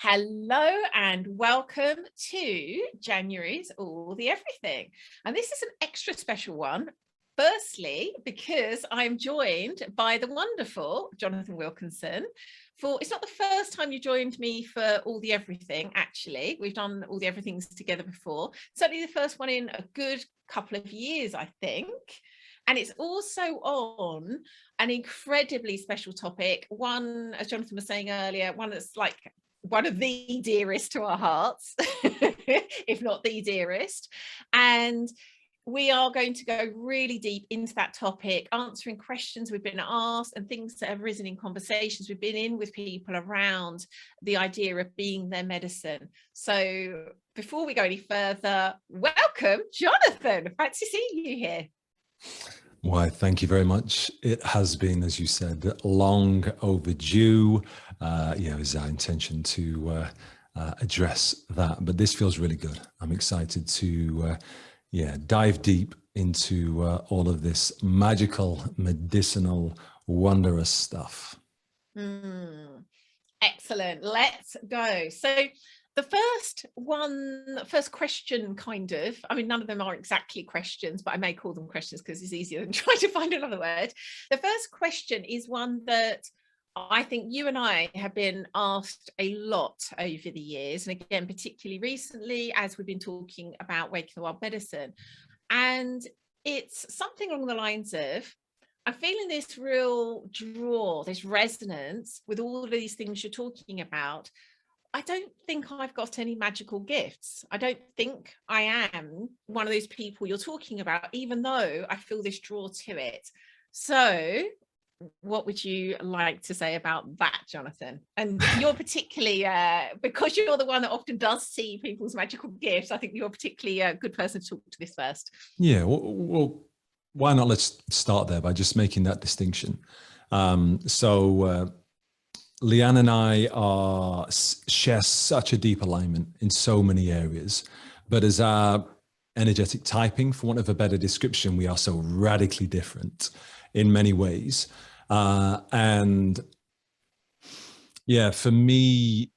Hello and welcome to January's All the Everything. And this is an extra special one. Firstly, because I'm joined by the wonderful Jonathan Wilkinson. It's not the first time you joined me for All the Everything, actually. We've done All the Everythings together before. Certainly the first one in a good couple of years, I think. And it's also on an incredibly special topic, one, as Jonathan was saying earlier, one that's like one of the dearest to our hearts, if not the dearest. And we are going to go really deep into that topic, answering questions we've been asked and things that have risen in conversations we've been in with people around the idea of being their medicine. So before we go any further, welcome, Jonathan. Fancy seeing you here. Why, thank you very much. It has been, as you said, long overdue. It's our intention to address that, but this feels really good. I'm excited to dive deep into all of this magical, medicinal, wondrous stuff. Excellent. Let's go. So the first question none of them are exactly questions, but I may call them questions because it's easier than trying to find another word. The first question is one that I think you and I have been asked a lot over the years. And again, particularly recently, as we've been talking about Waking the Wild medicine. And it's something along the lines of, I'm feeling this real draw, this resonance with all of these things you're talking about. I don't think I've got any magical gifts. I don't think I am one of those people you're talking about, even though I feel this draw to it. So what would you like to say about that, Jonathan? And you're particularly, because you're the one that often does see people's magical gifts, I think you're particularly a good person to talk to this first. Yeah, well, why not? Let's start there by just making that distinction. Leanne and I share such a deep alignment in so many areas, but as our energetic typing, for want of a better description, we are so radically different in many ways. For me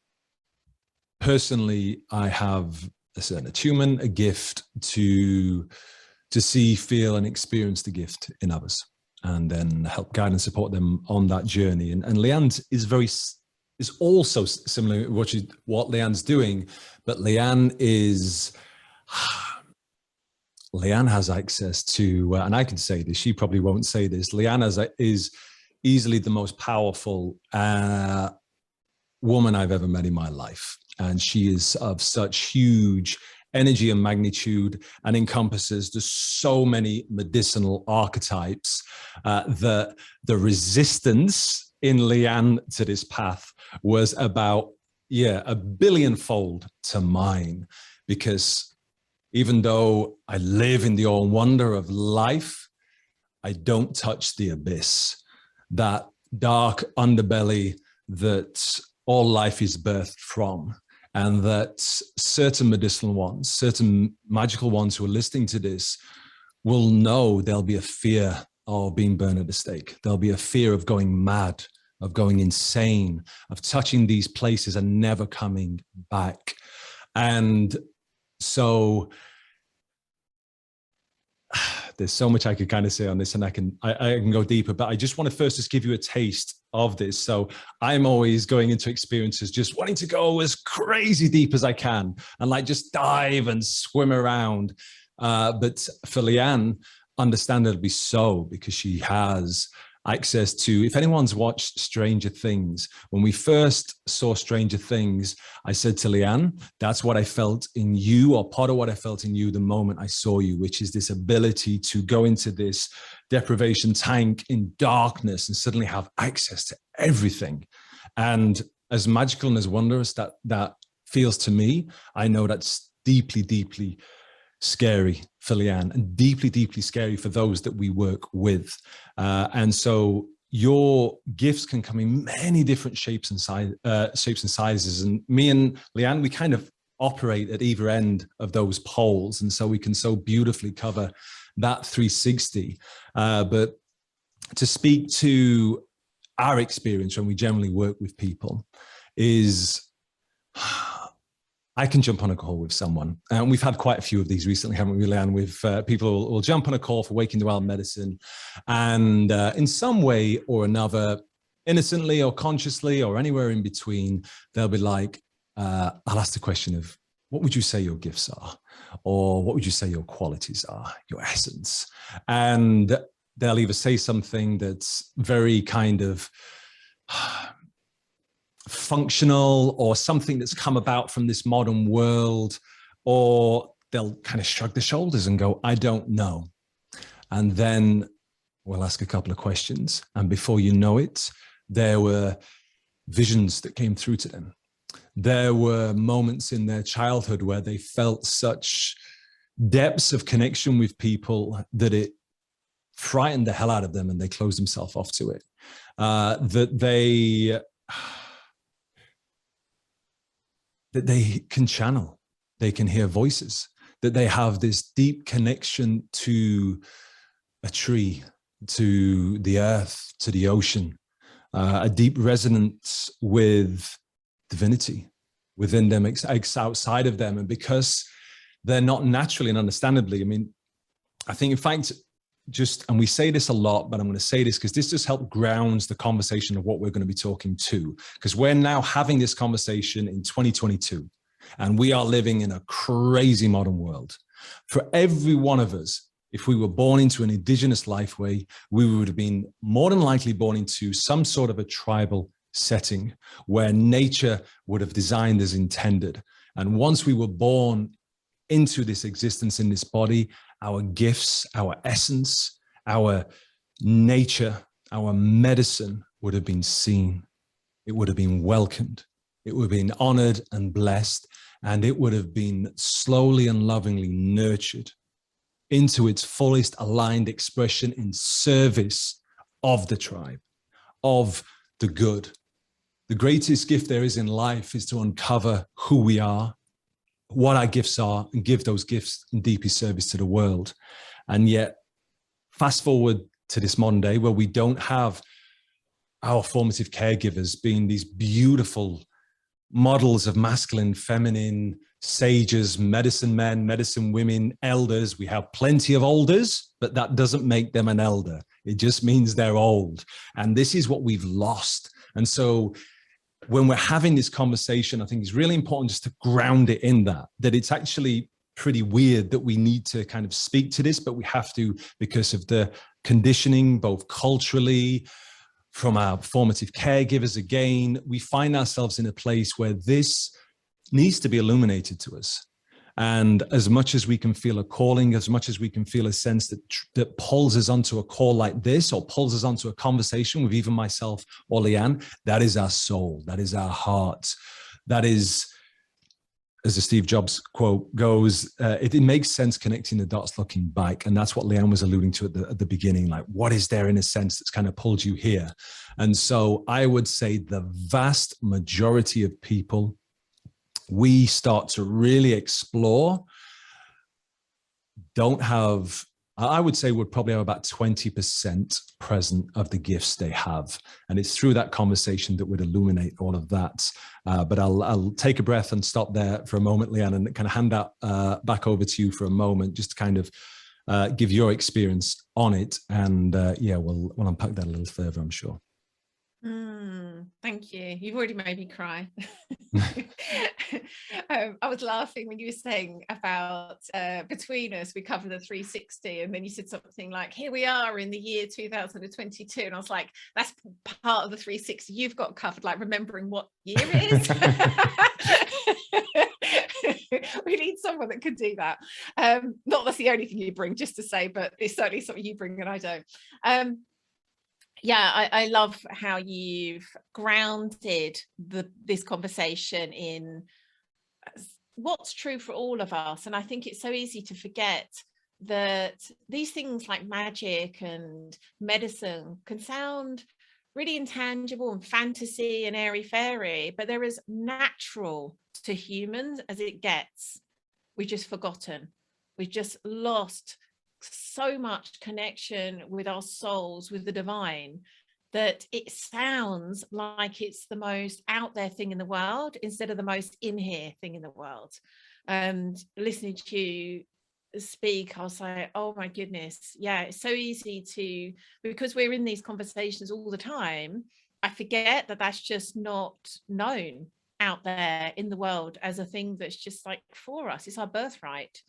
personally, I have a certain attunement, a gift to see, feel, and experience the gift in others, and then help guide and support them on that journey. And Leanne is also similar to what Leanne's doing, but Leanne has access to, and I can say this, she probably won't say this, Leanne is easily the most powerful woman I've ever met in my life. And she is of such huge energy and magnitude and encompasses just so many medicinal archetypes that the resistance in Leanne to this path was about, a billionfold to mine, because even though I live in the all wonder of life, I don't touch the abyss, that dark underbelly that all life is birthed from. And that certain medicinal ones, certain magical ones who are listening to this will know there'll be a fear of being burned at the stake. There'll be a fear of going mad, of going insane, of touching these places and never coming back. And so there's so much I could kind of say on this, and I can go deeper, but I just want to first just give you a taste of this. So I'm always going into experiences just wanting to go as crazy deep as I can and like just dive and swim around. But for Leanne, understandably so, because she has access to, if anyone's watched Stranger Things, when we first saw Stranger Things, I said to Leanne, that's what I felt in you, or part of what I felt in you the moment I saw you, which is this ability to go into this deprivation tank in darkness and suddenly have access to everything. And as magical and as wondrous that feels to me, I know that's deeply, deeply scary for Leanne, and deeply, deeply scary for those that we work with. And so your gifts can come in many different shapes and sizes. And me and Leanne, we kind of operate at either end of those poles. And so we can so beautifully cover that 360. But to speak to our experience when we generally work with people is I can jump on a call with someone. And we've had quite a few of these recently, haven't we, Leanne? With people will jump on a call for Waking the Wild Medicine. And in some way or another, innocently or consciously or anywhere in between, they'll be like, I'll ask the question of, what would you say your gifts are? Or what would you say your qualities are, your essence? And they'll either say something that's very kind of functional or something that's come about from this modern world, or they'll kind of shrug their shoulders and go, I don't know. And then we'll ask a couple of questions. And before you know it, there were visions that came through to them. There were moments in their childhood where they felt such depths of connection with people that it frightened the hell out of them and they closed themselves off to it. That they can channel, they can hear voices, that they have this deep connection to a tree, to the earth, to the ocean, a deep resonance with divinity within them, outside of them. And because they're not naturally and understandably, I mean, I think in fact, and we say this a lot, but I'm going to say this because this just helps grounds the conversation of what we're going to be talking to, because we're now having this conversation in 2022 and we are living in a crazy modern world. For every one of us, if we were born into an indigenous lifeway, we would have been more than likely born into some sort of a tribal setting where nature would have designed as intended. And once we were born into this existence in this body, our gifts, our essence, our nature, our medicine would have been seen. It would have been welcomed. It would have been honored and blessed, and it would have been slowly and lovingly nurtured into its fullest aligned expression in service of the tribe, of the good. The greatest gift there is in life is to uncover who we are, what our gifts are, and give those gifts in deepest service to the world. And yet, fast forward to this modern day where we don't have our formative caregivers being these beautiful models of masculine, feminine, sages, medicine men, medicine women, elders. We have plenty of olders, but that doesn't make them an elder. It just means they're old. And this is what we've lost. And so when we're having this conversation, I think it's really important just to ground it in that it's actually pretty weird that we need to kind of speak to this, but we have to because of the conditioning, both culturally, from our formative caregivers. Again, we find ourselves in a place where this needs to be illuminated to us. And as much as we can feel a calling, as much as we can feel a sense that pulls us onto a call like this, or pulls us onto a conversation with even myself or Leanne, that is our soul, that is our heart. That is, as the Steve Jobs quote goes, it makes sense connecting the dots looking back. And that's what Leanne was alluding to at the beginning, like what is there in a sense that's kind of pulled you here? And so I would say the vast majority of people, we start to really explore, don't have, I would say would probably have about 20% present of the gifts they have. And it's through that conversation that would illuminate all of that. But I'll take a breath and stop there for a moment, Leanne, and kind of hand that back over to you for a moment, just to kind of give your experience on it. And yeah, we'll unpack that a little further, I'm sure. Thank you. You've already made me cry. I was laughing when you were saying about between us, we cover the 360, and then you said something like, here we are in the year 2022. And I was like, that's part of the 360 you've got covered, like remembering what year it is. We need someone that could do that. Not that's the only thing you bring, just to say, but it's certainly something you bring and I don't. Yeah, I love how you've grounded this conversation in what's true for all of us. And I think it's so easy to forget that these things like magic and medicine can sound really intangible and fantasy and airy-fairy, but they're as natural to humans as it gets. We've just forgotten. We've just lost so much connection with our souls, with the divine, that it sounds like it's the most out there thing in the world instead of the most in here thing in the world. And listening to you speak, I'll say, oh my goodness, yeah, it's so easy to, because we're in these conversations all the time, I forget that that's just not known out there in the world as a thing that's just like for us. It's our birthright.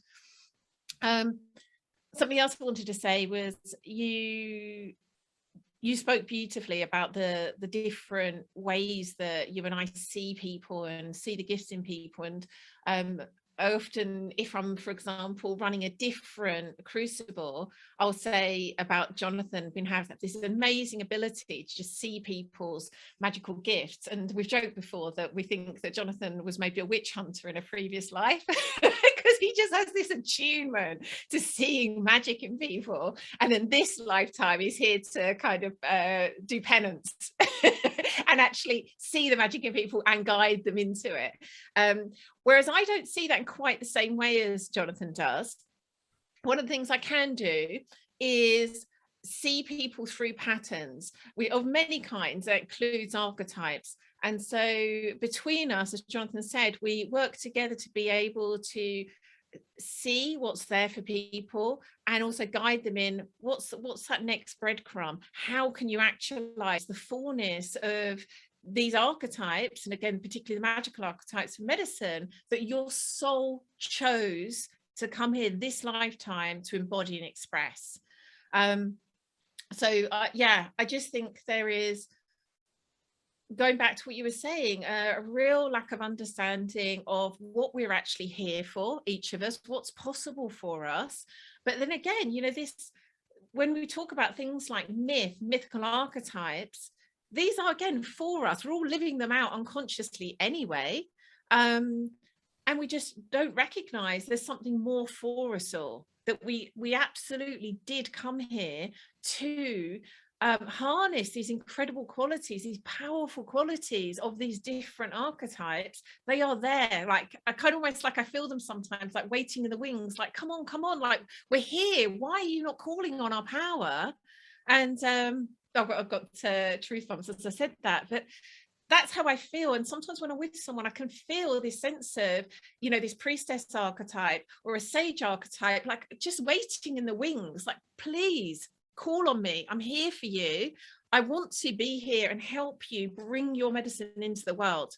Something else I wanted to say was you spoke beautifully about the different ways that you and I see people and see the gifts in people. And I often, if I'm, for example, running a different crucible, I'll say about Jonathan been having this amazing ability to just see people's magical gifts. And we've joked before that we think that Jonathan was maybe a witch hunter in a previous life because he just has this attunement to seeing magic in people. And in this lifetime, he's here to kind of do penance and actually see the magic in people and guide them into it. Whereas I don't see that in quite the same way as Jonathan does. One of the things I can do is see people through patterns of many kinds. That includes archetypes. And so between us, as Jonathan said, we work together to be able to see what's there for people and also guide them in what's that next breadcrumb. How can you actualize the fullness of these archetypes, and again particularly the magical archetypes of medicine, that your soul chose to come here this lifetime to embody and express. Yeah, I just think there is, going back to what you were saying, a real lack of understanding of what we're actually here for, each of us, what's possible for us. But then again, you know, this, when we talk about things like mythical archetypes, these are again for us. We're all living them out unconsciously anyway. And we just don't recognize there's something more for us all, that we absolutely did come here to harness these incredible qualities, these powerful qualities of these different archetypes. They are there. Like I kind of almost like I feel them sometimes, like waiting in the wings, like, come on, like we're here. Why are you not calling on our power? And I've got truth bombs as I said that, but that's how I feel. And sometimes when I'm with someone, I can feel this sense of, you know, this priestess archetype or a sage archetype, like just waiting in the wings, like, please call on me. I'm here for you. I want to be here and help you bring your medicine into the world.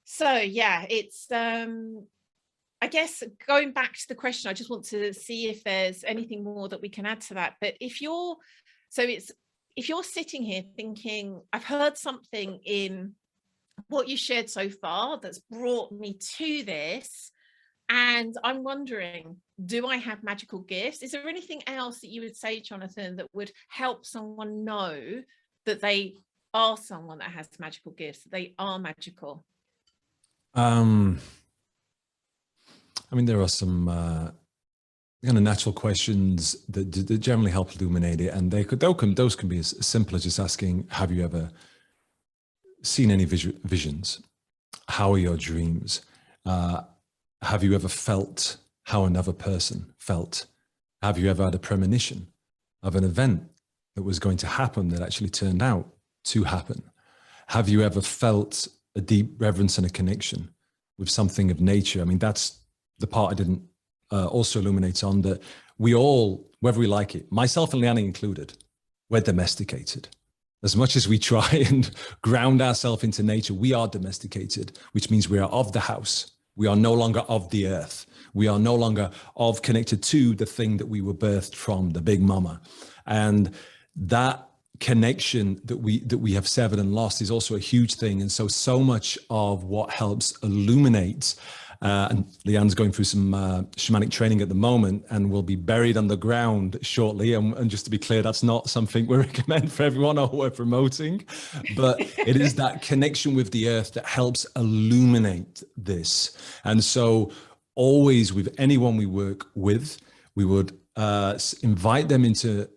So yeah, it's, I guess going back to the question, I just want to see if there's anything more that we can add to that. But if you're sitting here thinking, I've heard something in what you shared so far that's brought me to this, and I'm wondering, do I have magical gifts? Is there anything else that you would say, Jonathan, that would help someone know that they are someone that has magical gifts, that they are magical? I mean, there are some kind of natural questions that generally help illuminate it, and those can be as simple as just asking, have you ever seen any visions? How are your dreams? Have you ever felt how another person felt? Have you ever had a premonition of an event that was going to happen that actually turned out to happen? Have you ever felt a deep reverence and a connection with something of nature? I mean, that's the part I didn't also illuminate on, that we all, whether we like it, myself and Leanne included, we're domesticated. As much as we try and ground ourselves into nature, we are domesticated, which means we are of the house. We are no longer of the earth. We are no longer connected to the thing that we were birthed from, the big mama. And that connection that we have severed and lost is also a huge thing. And so much of what helps illuminate, and Leanne's going through some shamanic training at the moment and will be buried underground shortly. And just to be clear, that's not something we recommend for everyone or we're promoting, but it is that connection with the earth that helps illuminate this. And so always with anyone we work with, we would invite them into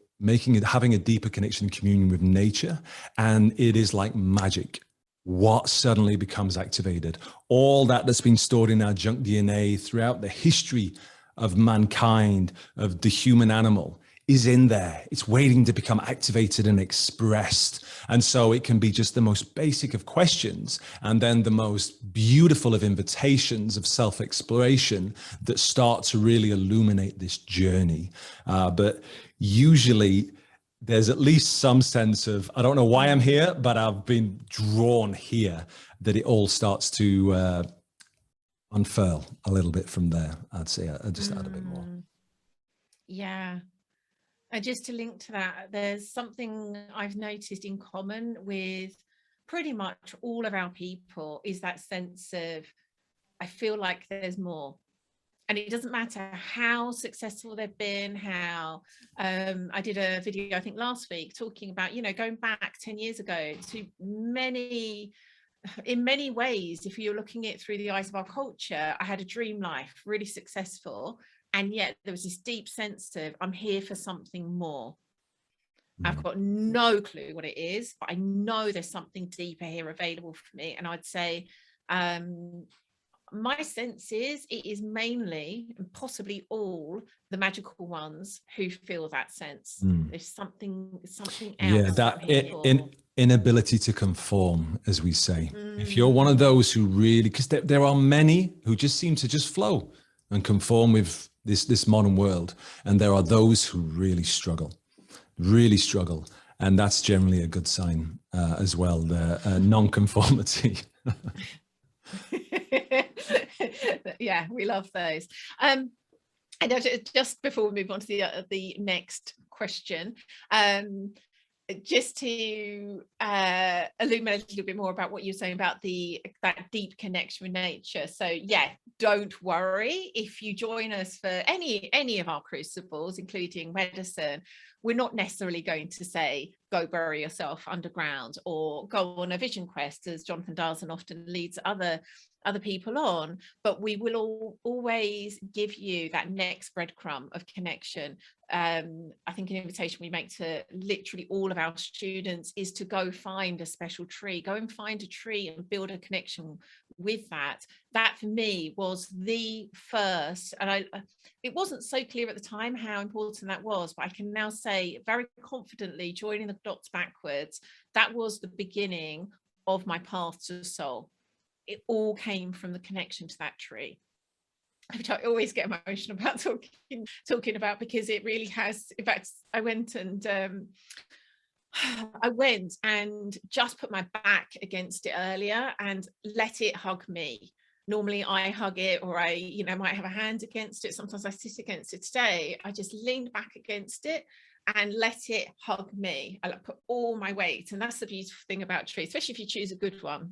having a deeper connection and communion with nature. And it is like magic. What suddenly becomes activated? All that's been stored in our junk DNA throughout the history of mankind, of the human animal, is in there. It's waiting to become activated and expressed. And so it can be just the most basic of questions and then the most beautiful of invitations of self-exploration that start to really illuminate this journey. But usually there's at least some sense of, I don't know why I'm here, but I've been drawn here, that it all starts to unfurl a little bit from there. I'd say I just add a bit more. Yeah. And just to link to that, there's something I've noticed in common with pretty much all of our people is that sense of, I feel like there's more. And it doesn't matter how successful they've been, how I did a video, I think last week, talking about, you know, going back 10 years ago to in many ways, if you're looking at it through the eyes of our culture, I had a dream life, really successful. And yet there was this deep sense of, I'm here for something more. I've got no clue what it is, but I know there's something deeper here available for me. And I'd say my sense is it is mainly and possibly all the magical ones who feel that sense. There's something else. Yeah, that inability to conform, as we say. If you're one of those who really, because there are many who just seem to just flow and conform with this modern world, and there are those who really struggle. And that's generally a good sign as well, the non-conformity. Yeah, we love those. And just before we move on to the next question, just to illuminate a little bit more about what you're saying about that deep connection with nature. So yeah, don't worry if you join us for any of our crucibles, including medicine. We're not necessarily going to say go bury yourself underground or go on a vision quest, as Jonathan does and often leads other people on, but we will always give you that next breadcrumb of connection. I think an invitation we make to literally all of our students is to go find a special tree, go and find a tree and build a connection with that. That for me was the first, and it wasn't so clear at the time how important that was, but I can now say very confidently, joining the dots backwards, that was the beginning of my path to soul. It all came from the connection to that tree, which I always get emotional about talking about, because it really has. In fact, I went and just put my back against it earlier and let it hug me. Normally I hug it, or I might have a hand against it. Sometimes I sit against it. Today I just leaned back against it and let it hug me. I put all my weight, and that's the beautiful thing about trees, especially if you choose a good one.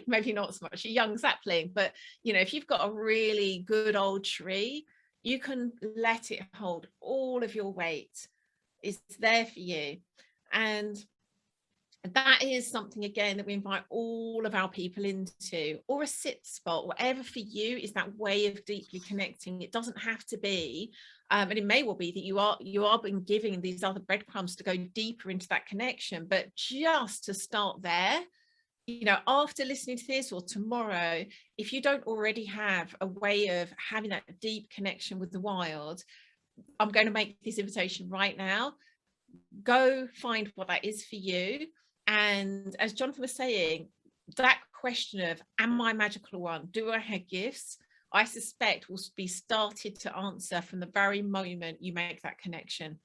Maybe not so much a young sapling, but if you've got a really good old tree, you can let it hold all of your weight. It's there for you. And that is something, again, that we invite all of our people into, or a sit spot, whatever for you is that way of deeply connecting. It doesn't have to be, and it may well be that you are being given these other breadcrumbs to go deeper into that connection, but just to start there, after listening to this or tomorrow, if you don't already have a way of having that deep connection with the wild, I'm going to make this invitation right now. Go find what that is for you. And as Jonathan was saying, that question of, am I a magical one? Do I have gifts? I suspect will be started to answer from the very moment you make that connection.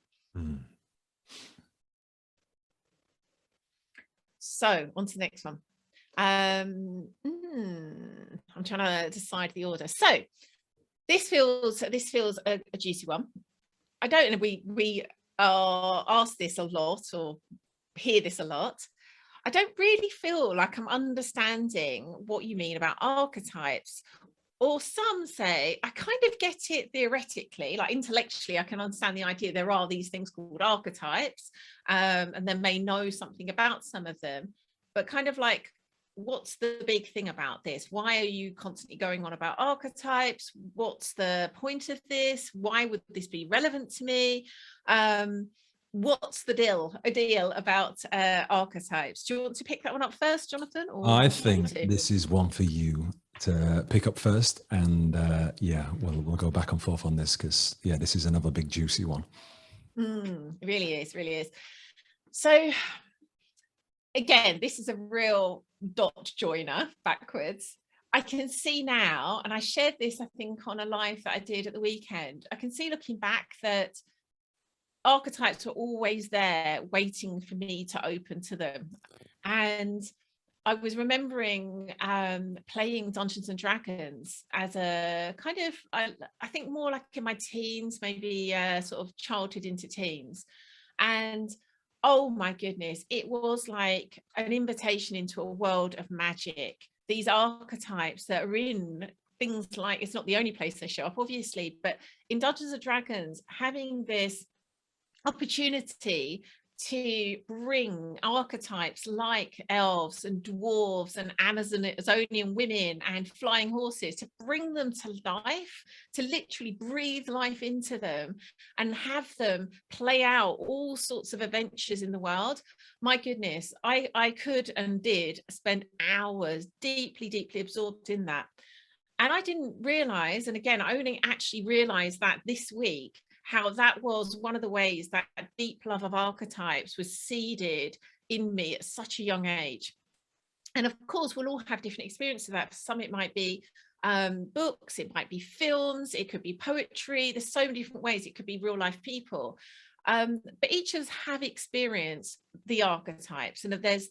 So on to the next one. I'm trying to decide the order. So this feels a juicy one. I don't know, we are asked this a lot or hear this a lot. I don't really feel like I'm understanding what you mean about archetypes. Or some say, I kind of get it theoretically, like intellectually, I can understand the idea there are these things called archetypes, and then may know something about some of them, but kind of like, what's the big thing about this? Why are you constantly going on about archetypes? What's the point of this? Why would this be relevant to me? What's the deal about archetypes? Do you want to pick that one up first, Jonathan? Or I think this is one for you to pick up first, and we'll go back and forth on this, because this is another big juicy one. It really is, really is. So again, this is a real dot joiner backwards. I can see now, and I shared this, I think, on a live that I did at the weekend. I can see looking back that archetypes were always there waiting for me to open to them. And I was remembering playing Dungeons and Dragons as a kind of, I think more like in my teens, maybe sort of childhood into teens. And oh my goodness, it was like an invitation into a world of magic. These archetypes that are in things like, it's not the only place they show up, obviously, but in Dungeons and Dragons, having this opportunity to bring archetypes like elves and dwarves and Amazonian women and flying horses, to bring them to life, to literally breathe life into them and have them play out all sorts of adventures in the world. My goodness, I could and did spend hours deeply absorbed in that. And I didn't realize, and again, I only actually realized that this week, how that was one of the ways that deep love of archetypes was seeded in me at such a young age. And of course, we'll all have different experiences of that. For some, it might be books, it might be films, it could be poetry. There's so many different ways. It could be real life people. But each of us have experienced the archetypes, and there's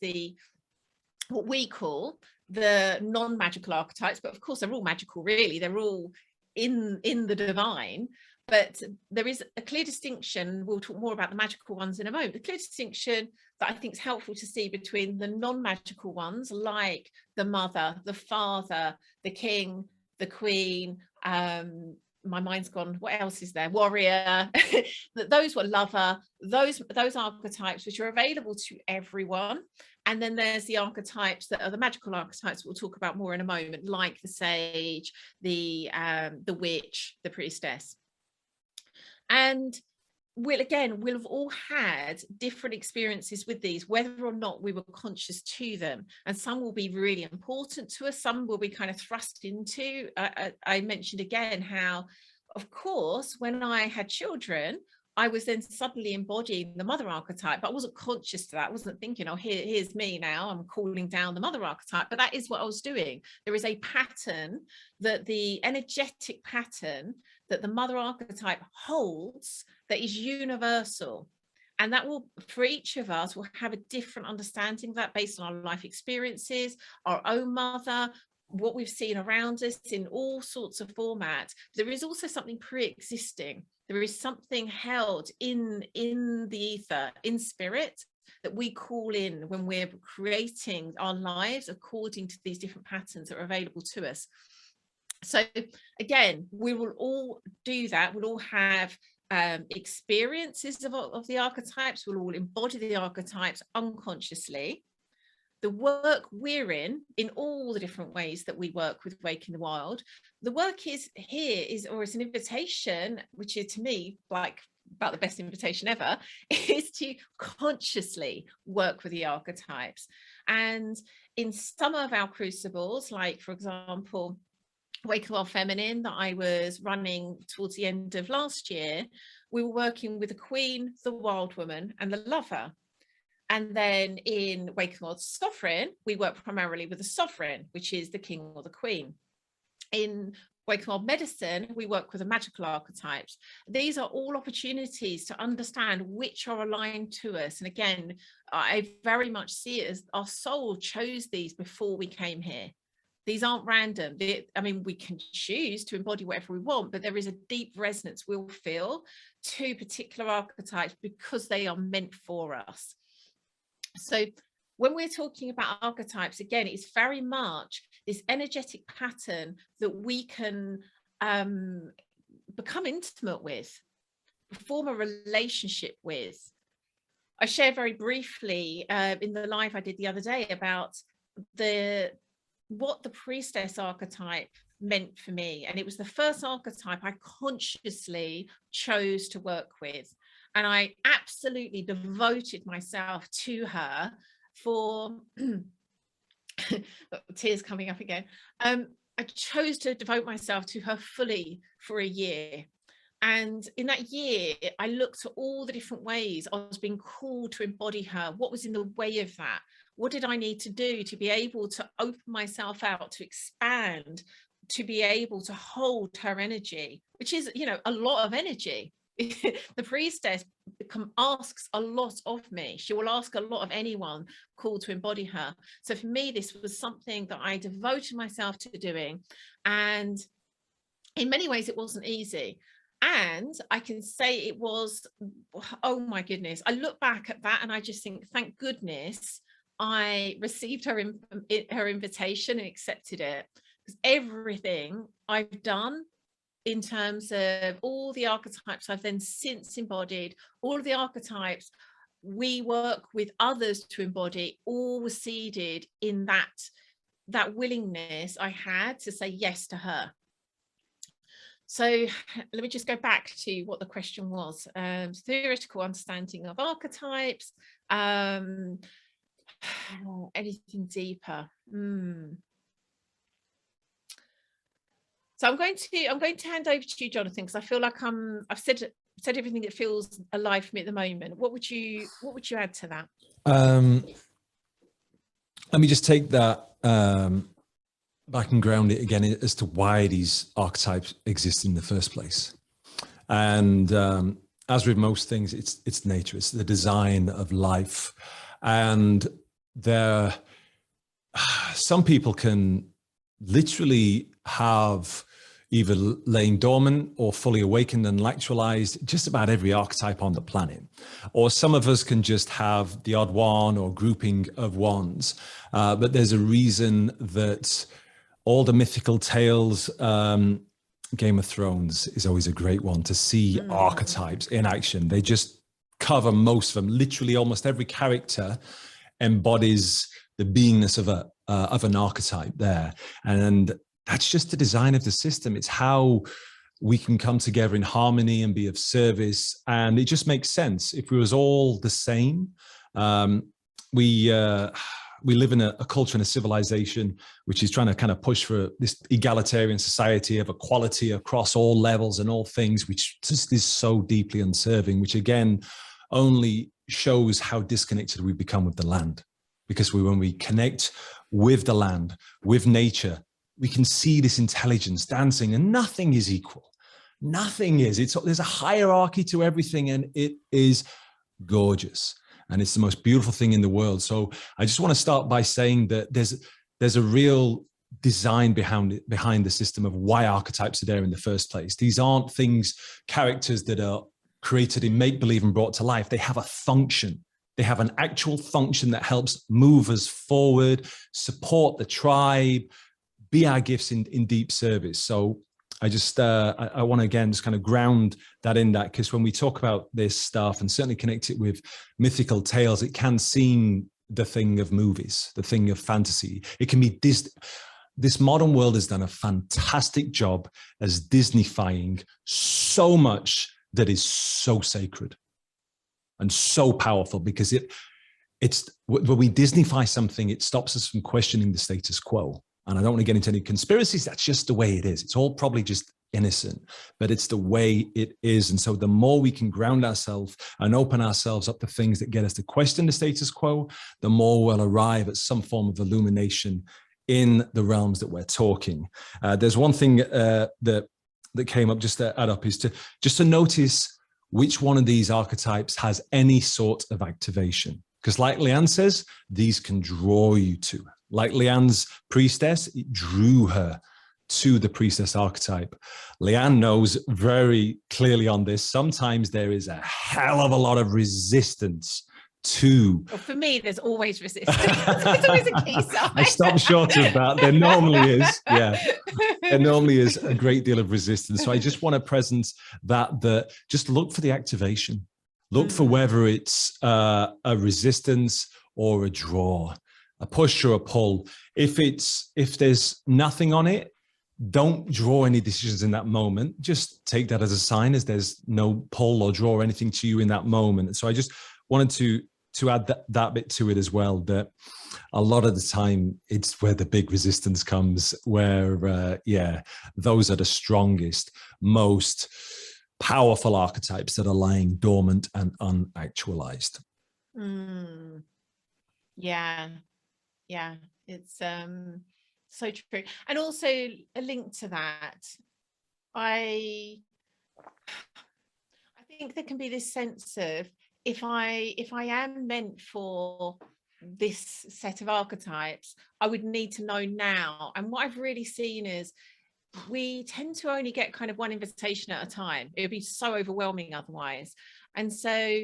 what we call the non-magical archetypes, but of course they're all magical, really. They're all in the divine. But there is a clear distinction. We'll talk more about the magical ones in a moment. The clear distinction that I think is helpful to see between the non-magical ones, like the mother, the father, the king, the queen, my mind's gone, what else is there, warrior, those were lover, those archetypes which are available to everyone. And then there's the archetypes that are the magical archetypes we'll talk about more in a moment, like the sage, the witch, the priestess. And we'll have all had different experiences with these, whether or not we were conscious to them. And some will be really important to us, some will be kind of thrust into. I mentioned again how, of course, when I had children, I was then suddenly embodying the mother archetype, but I wasn't conscious to that. I wasn't thinking, oh, here's me now, I'm calling down the mother archetype, but that is what I was doing. There is a pattern, that the energetic pattern that the mother archetype holds, that is universal. And that will, for each of us, will have a different understanding of that based on our life experiences, our own mother, what we've seen around us in all sorts of formats. There is also something pre-existing. There is something held in the ether, in spirit, that we call in when we're creating our lives according to these different patterns that are available to us. So again, we will all do that. We'll all have experiences of the archetypes. We'll all embody the archetypes unconsciously. The work we're in all the different ways that we work with Waking the Wild, the work is an invitation, which is to me like about the best invitation ever, is to consciously work with the archetypes. And in some of our crucibles, like for example, Waking the Wild Feminine that I was running towards the end of last year, we were working with the Queen, the Wild Woman, and the Lover. And then in Waking the Wild Sovereign, we work primarily with the Sovereign, which is the King or the Queen. In Waking the Wild Medicine, we work with the magical archetypes. These are all opportunities to understand which are aligned to us. And again, I very much see it as our soul chose these before we came here. These aren't random. We can choose to embody whatever we want, but there is a deep resonance we'll feel to particular archetypes because they are meant for us. So when we're talking about archetypes, again, it's very much this energetic pattern that we can become intimate with, form a relationship with. I shared very briefly in the live I did the other day about what the priestess archetype meant for me. And it was the first archetype I consciously chose to work with. And I absolutely devoted myself to her for tears coming up again. I chose to devote myself to her fully for a year. And in that year, I looked at all the different ways I was being called to embody her. What was in the way of that? What did I need to do to be able to open myself out, to expand, to be able to hold her energy, which is, you know, a lot of energy. The priestess asks a lot of me. She will ask a lot of anyone called to embody her. So for me, this was something that I devoted myself to doing. And in many ways, it wasn't easy. And I can say it was, oh my goodness, I look back at that and I just think, thank goodness I received her invitation and accepted it, because everything I've done in terms of all the archetypes I've then since embodied, all of the archetypes we work with others to embody, all was seeded in that willingness I had to say yes to her. So let me just go back to what the question was. Theoretical understanding of archetypes, anything deeper. So I'm going to hand over to you, Jonathan, because I feel like I've said everything that feels alive for me at the moment. What would you add to that? Let me just take that back and ground it again as to why these archetypes exist in the first place. And as with most things, it's nature, it's the design of life. And some people can literally have either laying dormant or fully awakened and actualized just about every archetype on the planet. Or some of us can just have the odd one or grouping of ones. But there's a reason that all the mythical tales, Game of Thrones is always a great one to see archetypes in action. They just cover most of them. Literally almost every character embodies the beingness of an archetype there. And that's just the design of the system. It's how we can come together in harmony and be of service. And it just makes sense. If we was all the same, we live in a culture and a civilization which is trying to kind of push for this egalitarian society of equality across all levels and all things, which just is so deeply unserving, which again only shows how disconnected we've become with the land. Because when we connect with the land, with nature, we can see this intelligence dancing, and nothing is equal. Nothing is. There's a hierarchy to everything, and it is gorgeous. And it's the most beautiful thing in the world. So I just want to start by saying that there's a real design behind the system of why archetypes are there in the first place. These aren't characters that are created in make-believe and brought to life. They have a function. They have an actual function that helps move us forward, support the tribe, be our gifts in deep service. So I just, I want to again, just kind of ground that in that, because when we talk about this stuff and certainly connect it with mythical tales, it can seem the thing of movies, the thing of fantasy. It can be this modern world has done a fantastic job as Disneyfying so much that is so sacred and so powerful, because it's when we Disneyfy something, it stops us from questioning the status quo. And I don't want to get into any conspiracies. That's just the way it is. It's all probably just innocent, but it's the way it is. And so the more we can ground ourselves and open ourselves up to things that get us to question the status quo, the more we'll arrive at some form of illumination in the realms that we're talking. There's one thing that came up just to add up is to notice which one of these archetypes has any sort of activation. Because like Leanne says, these can draw you to. Like Leanne's priestess, it drew her to the priestess archetype. Leanne knows very clearly on this. Sometimes there is a hell of a lot of resistance to. Well, for me, there's always resistance. There's always a key side. I stopped short of that. There normally is. Yeah. There normally is a great deal of resistance. So I just want to present that just look for the activation. Look for whether it's a resistance or a draw, a push or a pull. If there's nothing on it, don't draw any decisions in that moment. Just take that as a sign, as there's no pull or draw or anything to you in that moment. So I just wanted to add that bit to it as well, that a lot of the time it's where the big resistance comes, where those are the strongest, most powerful archetypes that are lying dormant and unactualized. Yeah, it's so true. And also a link to that, I think there can be this sense of, if I am meant for this set of archetypes, I would need to know now. And what I've really seen is we tend to only get kind of one invitation at a time. It would be so overwhelming otherwise. And so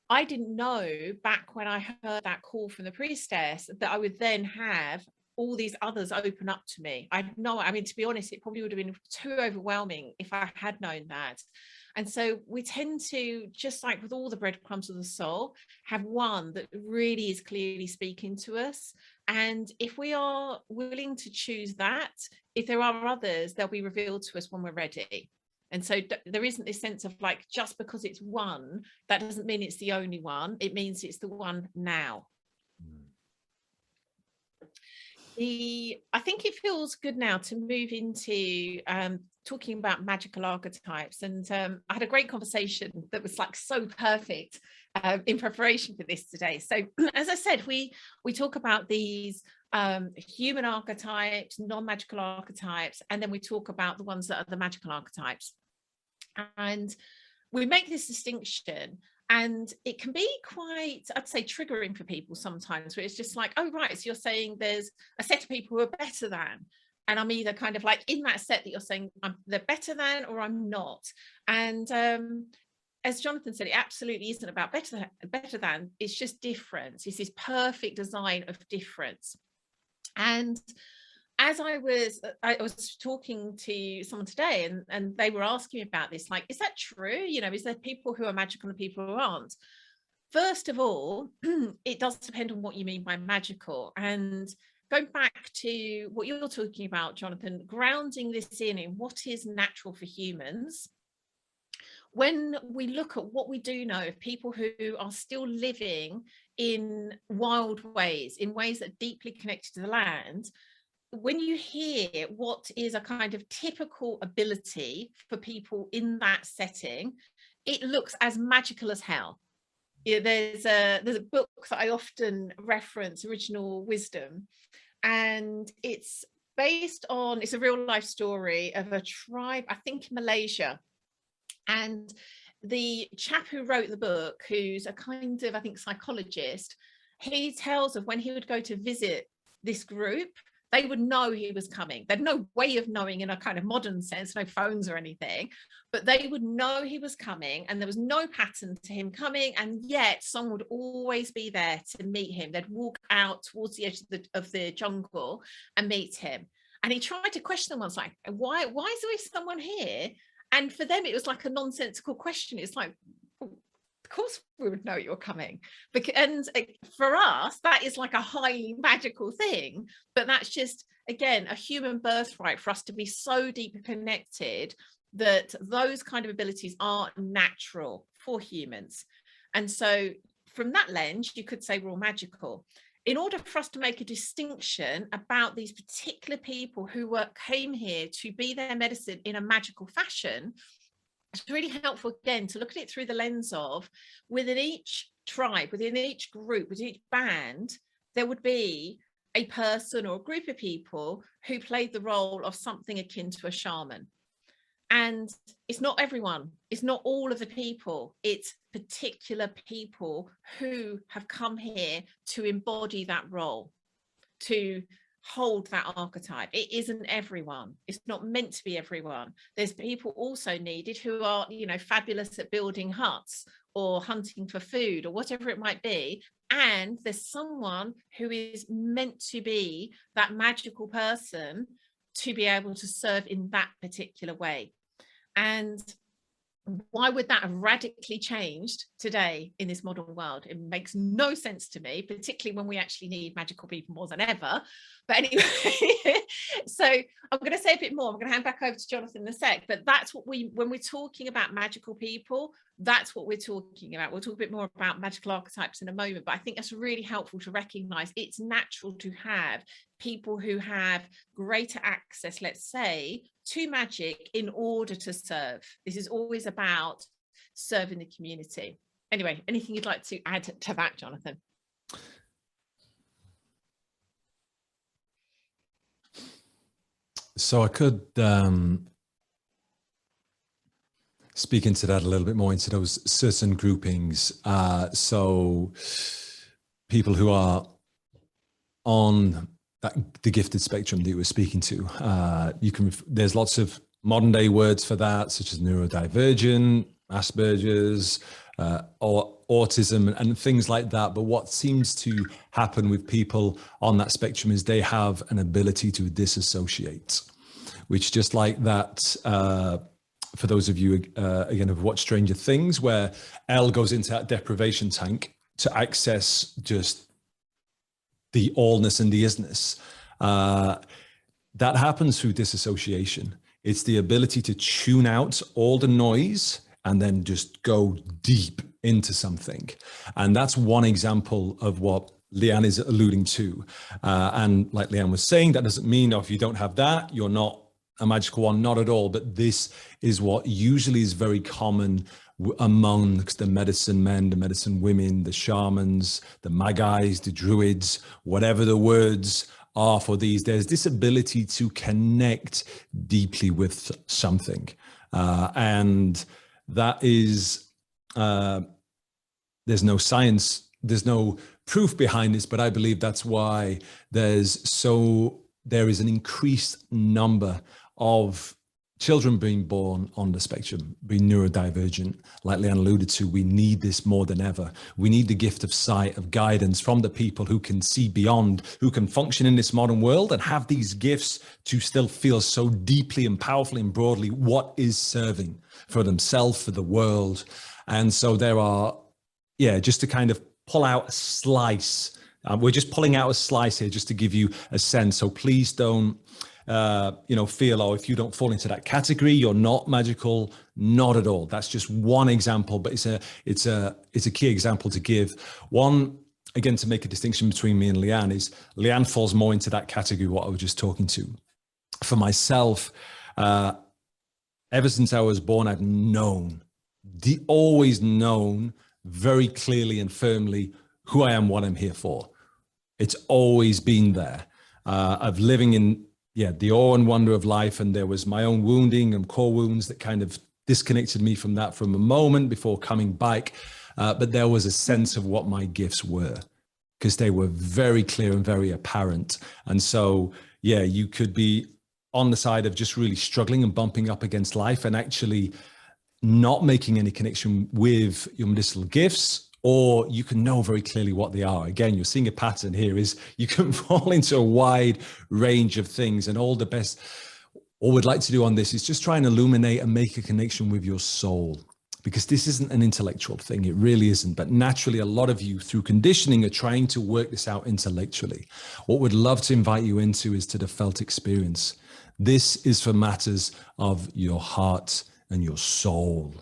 I didn't know back when I heard that call from the priestess that I would then have all these others open up to me. I mean, to be honest, it probably would have been too overwhelming if I had known that. And so we tend to, just like with all the breadcrumbs of the soul, have one that really is clearly speaking to us. And if we are willing to choose that, if there are others, they'll be revealed to us when we're ready. And so there isn't this sense of like, just because it's one, that doesn't mean it's the only one. It means it's the one now. I think it feels good now to move into talking about magical archetypes. And I had a great conversation that was like so perfect in preparation for this today. So as I said, we talk about these human archetypes, non-magical archetypes, and then we talk about the ones that are the magical archetypes. And we make this distinction, and it can be quite, I'd say, triggering for people sometimes, where it's just like, oh, right, so you're saying there's a set of people who are better than, and I'm either kind of like in that set that you're saying they're better than, or I'm not. And as Jonathan said, it absolutely isn't about better than, it's just difference. It's this perfect design of difference. And as I was talking to someone today, and they were asking me about this, like, is that true? You know, is there people who are magical and people who aren't? First of all, it does depend on what you mean by magical. And going back to what you're talking about, Jonathan, grounding this in what is natural for humans. When we look at what we do know of people who are still living in wild ways, in ways that are deeply connected to the land, when you hear what is a kind of typical ability for people in that setting, it looks as magical as hell. Yeah, there's a book that I often reference, Original Wisdom, and it's a real life story of a tribe, I think in Malaysia. And the chap who wrote the book, who's a kind of, I think, psychologist, he tells of when he would go to visit this group, they would know he was coming. There'd no way of knowing in a kind of modern sense, no phones or anything, but they would know he was coming, and there was no pattern to him coming, and yet someone would always be there to meet him. They'd walk out towards the edge of the jungle and meet him. And he tried to question them once, like, why is there someone here? And for them, it was like a nonsensical question. It's like, of course we would know you're coming. And for us, that is like a highly magical thing. But that's just, again, a human birthright for us to be so deeply connected that those kind of abilities are natural for humans. And so from that lens, you could say we're all magical. In order for us to make a distinction about these particular people who came here to be their medicine in a magical fashion, it's really helpful, again, to look at it through the lens of, within each tribe, within each group, within each band, there would be a person or a group of people who played the role of something akin to a shaman. And it's not everyone, it's not all of the people, it's particular people who have come here to embody that role, to hold that archetype. It isn't everyone. It's not meant to be everyone. There's people also needed who are, you know, fabulous at building huts or hunting for food or whatever it might be. And there's someone who is meant to be that magical person to be able to serve in that particular way. And why would that have radically changed today in this modern world? It makes no sense to me, particularly when we actually need magical people more than ever. But anyway, so I'm going to say a bit more. I'm going to hand back over to Jonathan in a sec, but that's what when we're talking about magical people, that's what we're talking about. We'll talk a bit more about magical archetypes in a moment, but I think that's really helpful to recognize it's natural to have people who have greater access, let's say, to magic in order to serve. This is always about serving the community. Anyway, anything you'd like to add to that, Jonathan? So I could speak into that a little bit more, into those certain groupings. So people who are on the gifted spectrum that you were speaking to, there's lots of modern day words for that, such as neurodivergent, Asperger's, or autism and things like that. But what seems to happen with people on that spectrum is they have an ability to disassociate, which, just like that, for those of you, again, who've watched Stranger Things, where Elle goes into that deprivation tank to access just the allness and the isness. That happens through disassociation. It's the ability to tune out all the noise and then just go deep into something. And that's one example of what Leanne is alluding to. And like Leanne was saying, that doesn't mean, if you don't have that, you're not a magical one, not at all. But this is what usually is very common amongst the medicine men, the medicine women, the shamans, the magis, the druids, whatever the words are for these. There's this ability to connect deeply with something. And that is, there's no science, there's no proof behind this, but I believe that's why there is an increased number of children being born on the spectrum, being neurodivergent. Like Leanne alluded to, we need this more than ever. We need the gift of sight, of guidance from the people who can see beyond, who can function in this modern world and have these gifts to still feel so deeply and powerfully and broadly what is serving for themselves, for the world. And so there are, just to kind of pull out a slice. We're just pulling out a slice here just to give you a sense. So please don't, feel, if you don't fall into that category, you're not magical. Not at all. That's just one example, but it's a key example to give. One, again, to make a distinction between me and Leanne, is Leanne falls more into that category, what I was just talking to. For myself, ever since I was born, I've always known very clearly and firmly who I am, what I'm here for. It's always been there. Of living in the awe and wonder of life, and there was my own wounding and core wounds that kind of disconnected me from that from a moment before coming back. But there was a sense of what my gifts were, because they were very clear and very apparent. And so, you could be on the side of just really struggling and bumping up against life and actually not making any connection with your medicinal gifts, or you can know very clearly what they are. Again, you're seeing a pattern here, is you can fall into a wide range of things, and all we'd like to do on this is just try and illuminate and make a connection with your soul, because this isn't an intellectual thing. It really isn't. But naturally, a lot of you through conditioning are trying to work this out intellectually. What we'd love to invite you into is to the felt experience. This is for matters of your heart and your soul,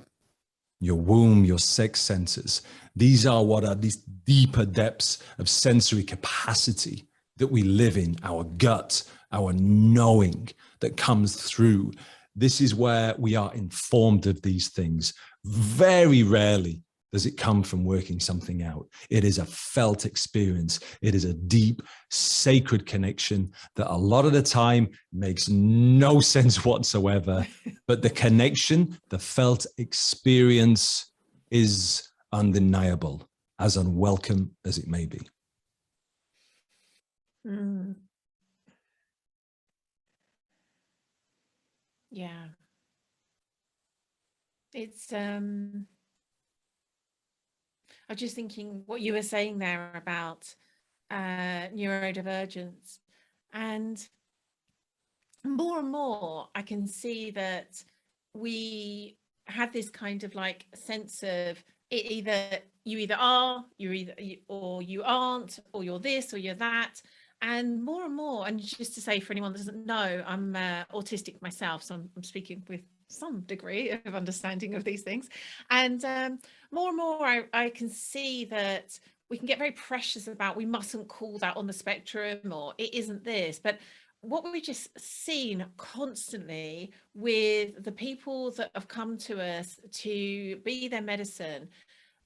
your womb, your sex senses. These are what are these deeper depths of sensory capacity that we live in, our gut, our knowing that comes through. This is where we are informed of these things. Very rarely does it come from working something out. It is a felt experience. It is a deep, sacred connection that a lot of the time makes no sense whatsoever. But the connection, the felt experience is undeniable, as unwelcome as it may be. Yeah. It's I was just thinking what you were saying there about neurodivergence, and more I can see that we have this kind of like sense of it, you either are, or you aren't, or you're this or you're that. And more, and just to say, for anyone that doesn't know, I'm autistic myself, so I'm speaking with some degree of understanding of these things. And more and more I can see that we can get very precious about, we mustn't call that on the spectrum, or it isn't this. But what we've just seen constantly with the people that have come to us to be their medicine,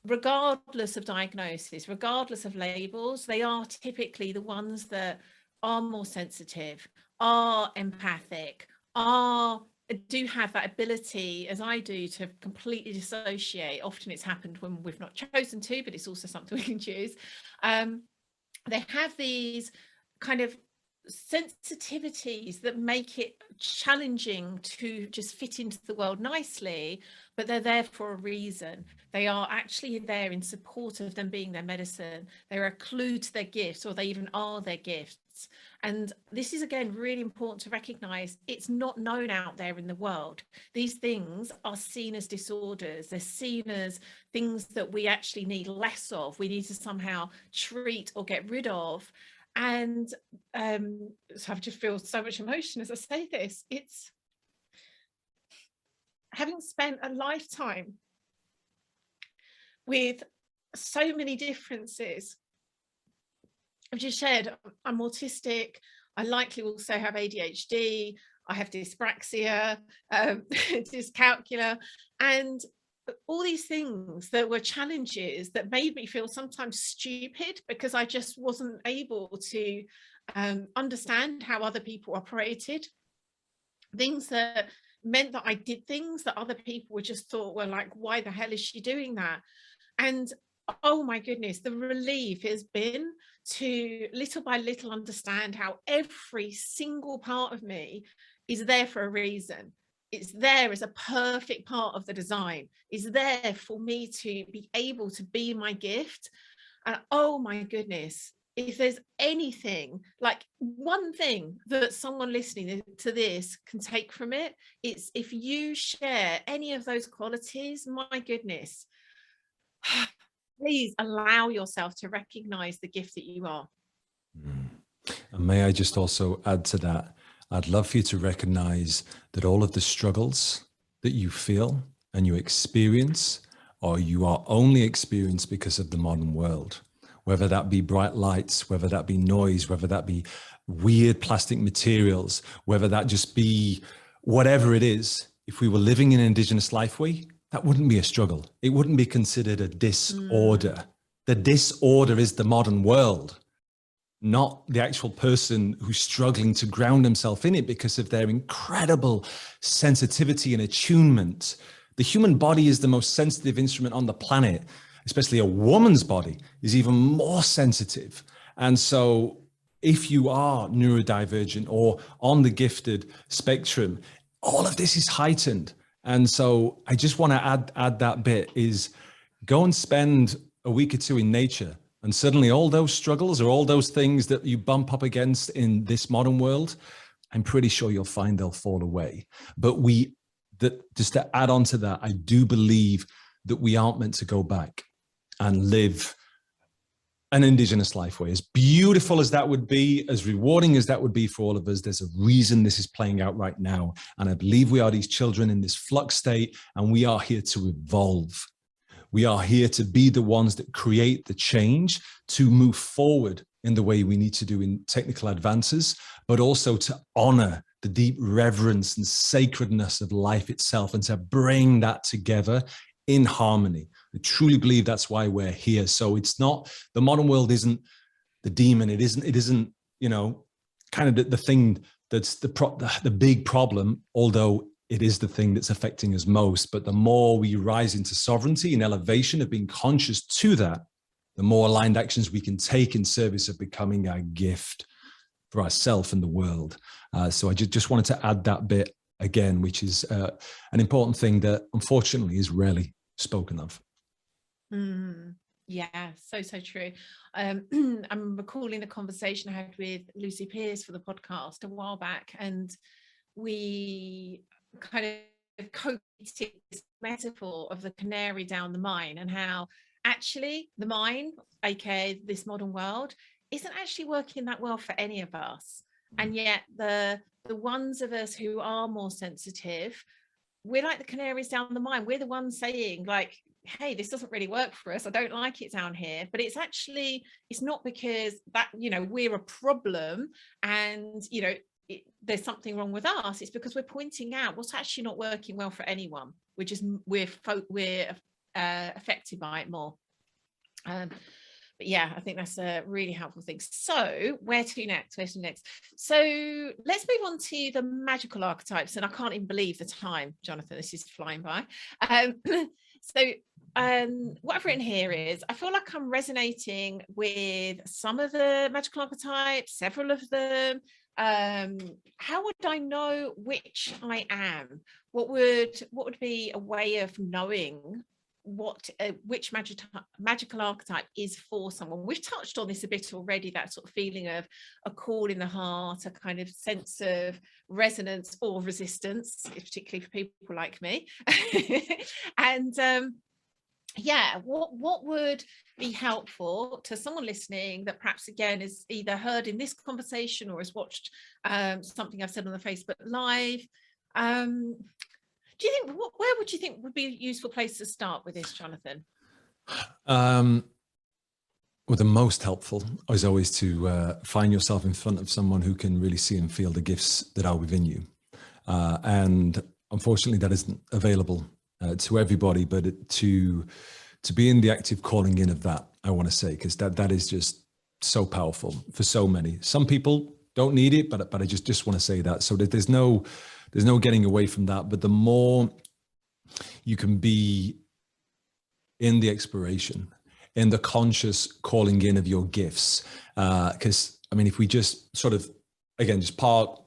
regardless of diagnosis, regardless of labels, they are typically the ones that are more sensitive, are empathic, do have that ability, as I do, to completely dissociate. Often it's happened when we've not chosen to, but it's also something we can choose. They have these kind of sensitivities that make it challenging to just fit into the world nicely, but they're there for a reason. They are actually there in support of them being their medicine. They're a clue to their gifts, or they even are their gifts. And this is, again, really important to recognize. It's not known out there in the world. These things are seen as disorders. They're seen as things that we actually need less of. We need to somehow treat or get rid of. And so I just feel so much emotion as I say this. It's having spent a lifetime with so many differences. I've just shared, I'm autistic. I likely also have ADHD. I have dyspraxia, dyscalculia, and all these things that were challenges that made me feel sometimes stupid, because I just wasn't able to understand how other people operated. Things that meant that I did things that other people were just thought were like, why the hell is she doing that? And oh my goodness, the relief has been to little by little understand how every single part of me is there for a reason. It's there as a perfect part of the design. It's there for me to be able to be my gift. And oh my goodness, if there's anything, like one thing that someone listening to this can take from it, it's if you share any of those qualities, my goodness, please allow yourself to recognize the gift that you are. And may I just also add to that, I'd love for you to recognize that all of the struggles that you feel and you experience, or you are only experienced because of the modern world, whether that be bright lights, whether that be noise, whether that be weird plastic materials, whether that just be whatever it is. If we were living in an Indigenous life way, that wouldn't be a struggle. It wouldn't be considered a disorder. The disorder is the modern world, not the actual person who's struggling to ground himself in it because of their incredible sensitivity and attunement. The human body is the most sensitive instrument on the planet, especially a woman's body is even more sensitive. And so if you are neurodivergent or on the gifted spectrum, all of this is heightened. And so I just want to add that bit is go and spend a week or two in nature, and suddenly all those struggles or all those things that you bump up against in this modern world, I'm pretty sure you'll find they'll fall away. But just to add on to that, I do believe that we aren't meant to go back and live an Indigenous life way. As beautiful as that would be, as rewarding as that would be for all of us, there's a reason this is playing out right now. And I believe we are these children in this flux state, and we are here to evolve. We are here to be the ones that create the change to move forward in the way we need to do in technical advances, but also to honor the deep reverence and sacredness of life itself and to bring that together in harmony. I truly believe that's why we're here. So it's not, the modern world isn't the demon. It isn't, kind of the thing that's the big problem, although it is the thing that's affecting us most. But the more we rise into sovereignty and elevation of being conscious to that, the more aligned actions we can take in service of becoming our gift for ourselves and the world. So I just wanted to add that bit again, which is an important thing that unfortunately is rarely spoken of. Yeah, so true. I'm recalling the conversation I had with Lucy Pearce for the podcast a while back, and we kind of quoted this metaphor of the canary down the mine, and how actually the mine, aka this modern world, isn't actually working that well for any of us. And yet the ones of us who are more sensitive we're like the canaries down the mine. We're the ones saying like, hey, this doesn't really work for us. I don't like it down here. But it's actually, it's not because that, you know, we're a problem and, you know, there's something wrong with us. It's because we're pointing out what's actually not working well for anyone. We're affected by it more. But yeah, I think that's a really helpful thing. So where to next? So let's move on to the magical archetypes. And I can't even believe the time, Jonathan, this is flying by. What I've written here is, I feel like I'm resonating with some of the magical archetypes, several of them. How would I know which I am? What would be a way of knowing which magical archetype is for someone? We've touched on this a bit already, that sort of feeling of a call in the heart, a kind of sense of resonance or resistance, particularly for people like me. And yeah, what would be helpful to someone listening that perhaps again is either heard in this conversation or has watched something I've said on the Facebook Live? Do you think, where would you think would be a useful place to start with this, Jonathan? Well, the most helpful is always to find yourself in front of someone who can really see and feel the gifts that are within you. And unfortunately, that isn't available to everybody, but to be in the active calling in of that, I want to say, because that is just so powerful for so many. Some people don't need it, but I just want to say that. So that there's no getting away from that. But the more you can be in the exploration, in the conscious calling in of your gifts, because I mean, if we just sort of, again, just part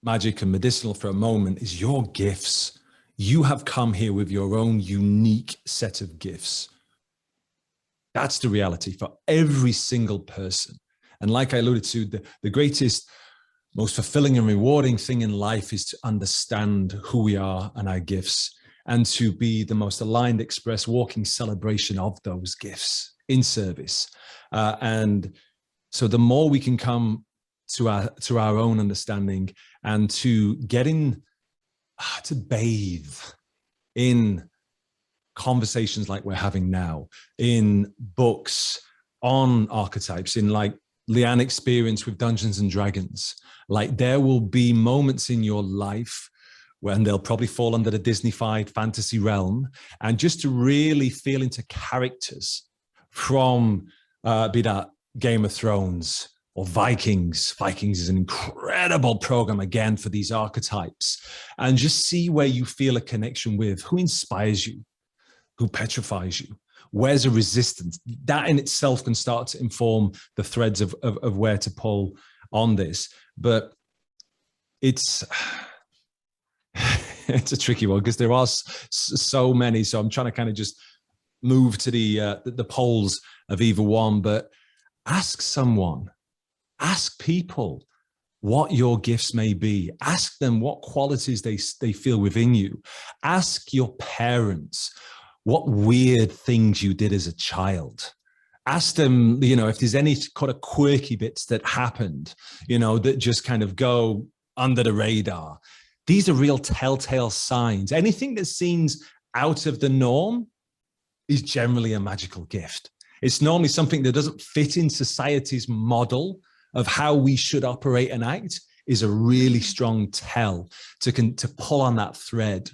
magic and medicinal for a moment, is your gifts. You have come here with your own unique set of gifts. That's the reality for every single person. And like I alluded to, the greatest, most fulfilling and rewarding thing in life is to understand who we are and our gifts, and to be the most aligned, express, walking celebration of those gifts in service. And so the more we can come to our own understanding and to getting to bathe in conversations like we're having now, in books on archetypes, in like Leanne experience with Dungeons and Dragons, like there will be moments in your life when they'll probably fall under the Disney-fied fantasy realm, and just to really feel into characters from be that Game of Thrones or Vikings. Vikings is an incredible program, again, for these archetypes. And just see where you feel a connection with, who inspires you, who petrifies you, where's a resistance. That in itself can start to inform the threads of where to pull on this. But it's it's a tricky one because there are so many. So I'm trying to kind of just move to the poles of either one. But ask someone, ask people what your gifts may be. Ask them what qualities they feel within you. Ask your parents what weird things you did as a child. Ask them, you know, if there's any kind of quirky bits that happened, you know, that just kind of go under the radar. These are real telltale signs. Anything that seems out of the norm is generally a magical gift. It's normally something that doesn't fit in society's model of how we should operate and act, is a really strong tell to pull on that thread.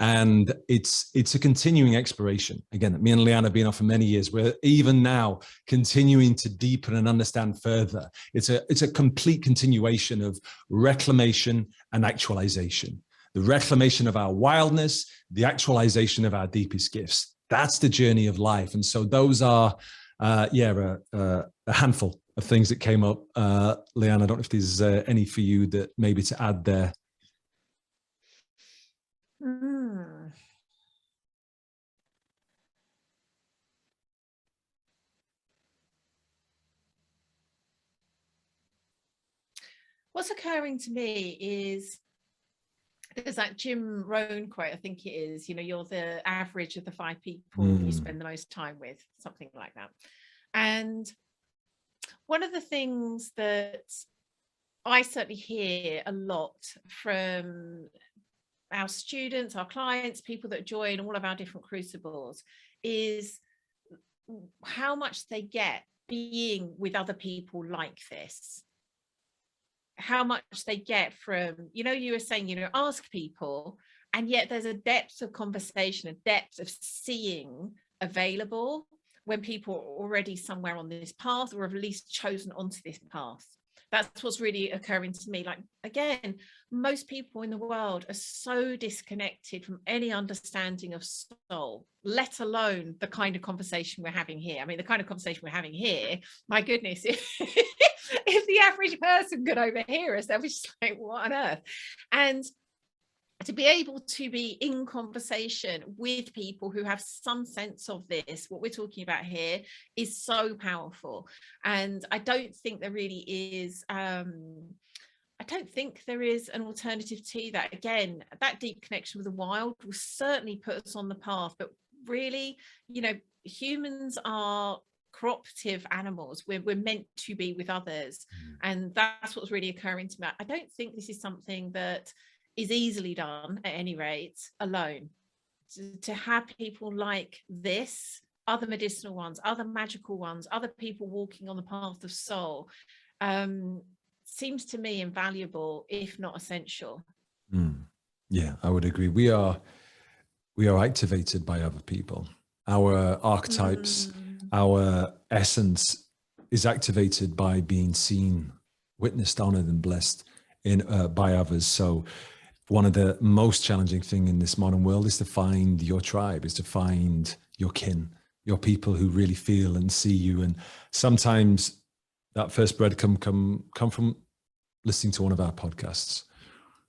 And it's a continuing exploration. Again, me and Leanne have been on for many years. We're even now continuing to deepen and understand further. It's a complete continuation of reclamation and actualization. The reclamation of our wildness, the actualization of our deepest gifts. That's the journey of life. And so those are, a handful of things that came up. Leanne, I don't know if there's any for you that maybe to add there. What's occurring to me is there's that Jim Rohn quote, I think it is, you know, you're the average of the 5 people you spend the most time with, something like that. And one of the things that I certainly hear a lot from our students, our clients, people that join all of our different crucibles, is how much they get being with other people like this. How much they get from, you were saying, ask people, and yet there's a depth of conversation, a depth of seeing available when people are already somewhere on this path, or have at least chosen onto this path. That's what's really occurring to me. Like, again, most people in the world are so disconnected from any understanding of soul, let alone the kind of conversation we're having here. I mean, the kind of conversation we're having here, my goodness, if the average person could overhear us, they'll be just like, what on earth? And to be able to be in conversation with people who have some sense of this, what we're talking about here, is so powerful. And I don't think there really is, I don't think there is an alternative to that. Again, that deep connection with the wild will certainly put us on the path, but really, humans are cooperative animals. We're meant to be with others. And that's what's really occurring to me. I don't think this is something that is easily done, at any rate, alone. To have people like this, other medicinal ones, other magical ones, other people walking on the path of soul, seems to me invaluable, if not essential. Yeah, I would agree. We are activated by other people. Our archetypes, our essence is activated by being seen, witnessed, honored, and blessed by others. So one of the most challenging thing in this modern world is to find your tribe, is to find your kin, your people who really feel and see you. And sometimes that first breadcrumb come from listening to one of our podcasts.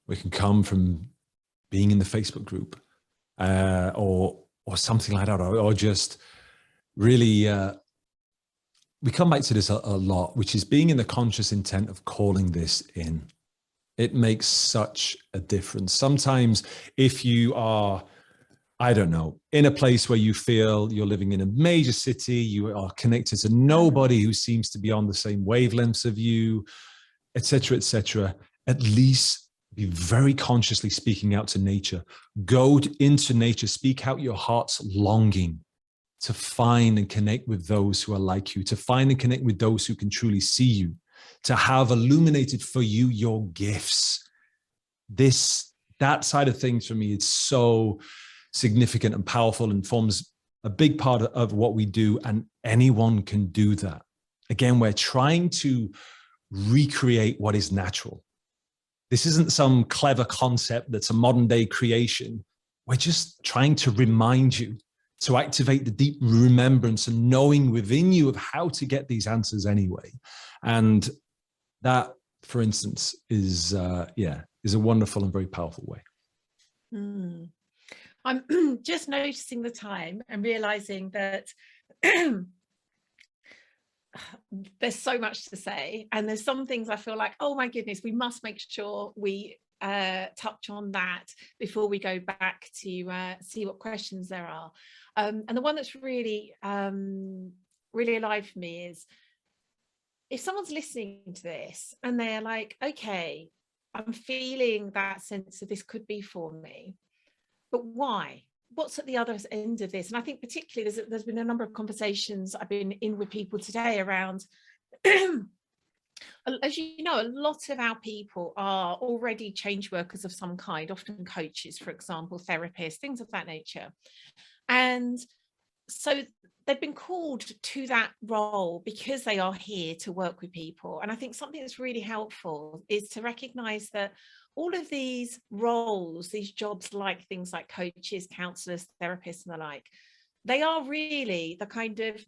We can come from being in the Facebook group, or something like that, or just really, we come back to this a lot, which is being in the conscious intent of calling this in. It makes such a difference. Sometimes if you are, I don't know, in a place where you feel you're living in a major city, you are connected to nobody who seems to be on the same wavelengths of you, etc., at least be very consciously speaking out to nature. Go into nature, speak out your heart's longing to find and connect with those who are like you, to find and connect with those who can truly see you, to have illuminated for you your gifts. That side of things for me, it's so significant and powerful and forms a big part of what we do, and anyone can do that. Again, we're trying to recreate what is natural. This isn't some clever concept that's a modern day creation. We're just trying to remind you to activate the deep remembrance and knowing within you of how to get these answers anyway. And that, for instance, is a wonderful and very powerful way. I'm just noticing the time and realizing that there's so much to say, and there's some things I feel like, oh my goodness, we must make sure we touch on that before we go back to see what questions there are. And the one that's really really alive for me is, if someone's listening to this and they're like, okay, I'm feeling that sense of this could be for me, but why? What's at the other end of this? And I think particularly there's been a number of conversations I've been in with people today around, as you know, a lot of our people are already change workers of some kind, often coaches, for example, therapists, things of that nature. And so they've been called to that role because they are here to work with people. And I think something that's really helpful is to recognize that all of these roles, these jobs, like things like coaches, counselors, therapists, and the like, they are really the kind of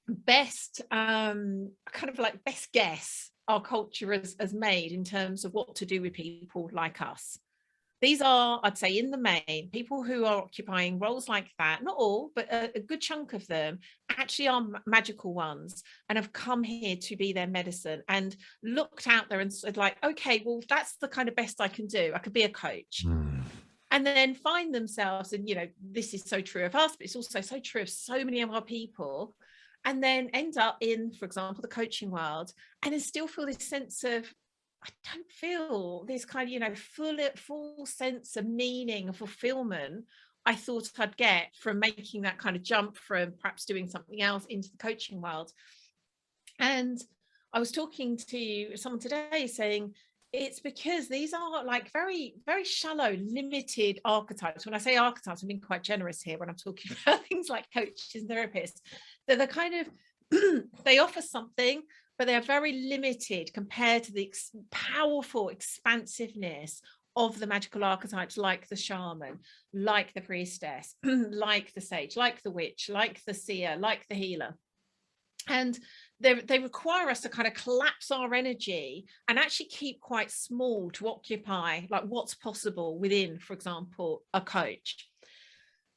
best best guess our culture has made in terms of what to do with people like us. These are, I'd say, in the main, people who are occupying roles like that, not all, but a good chunk of them actually are magical ones and have come here to be their medicine and looked out there and said, like, okay, well, that's the kind of best I can do. I could be a coach. And then find themselves, and, this is so true of us, but it's also so true of so many of our people, and then end up in, for example, the coaching world, and then still feel this sense of, I don't feel this kind of, full sense of meaning and fulfillment I thought I'd get from making that kind of jump from perhaps doing something else into the coaching world. And I was talking to someone today saying, it's because these are like very, very shallow, limited archetypes. When I say archetypes, I'm being quite generous here when I'm talking about things like coaches and therapists. They're the kind of, they offer something, but they are very limited compared to the powerful expansiveness of the magical archetypes, like the shaman, like the priestess, like the sage, like the witch, like the seer, like the healer. And they require us to kind of collapse our energy and actually keep quite small to occupy like what's possible within, for example, a coach.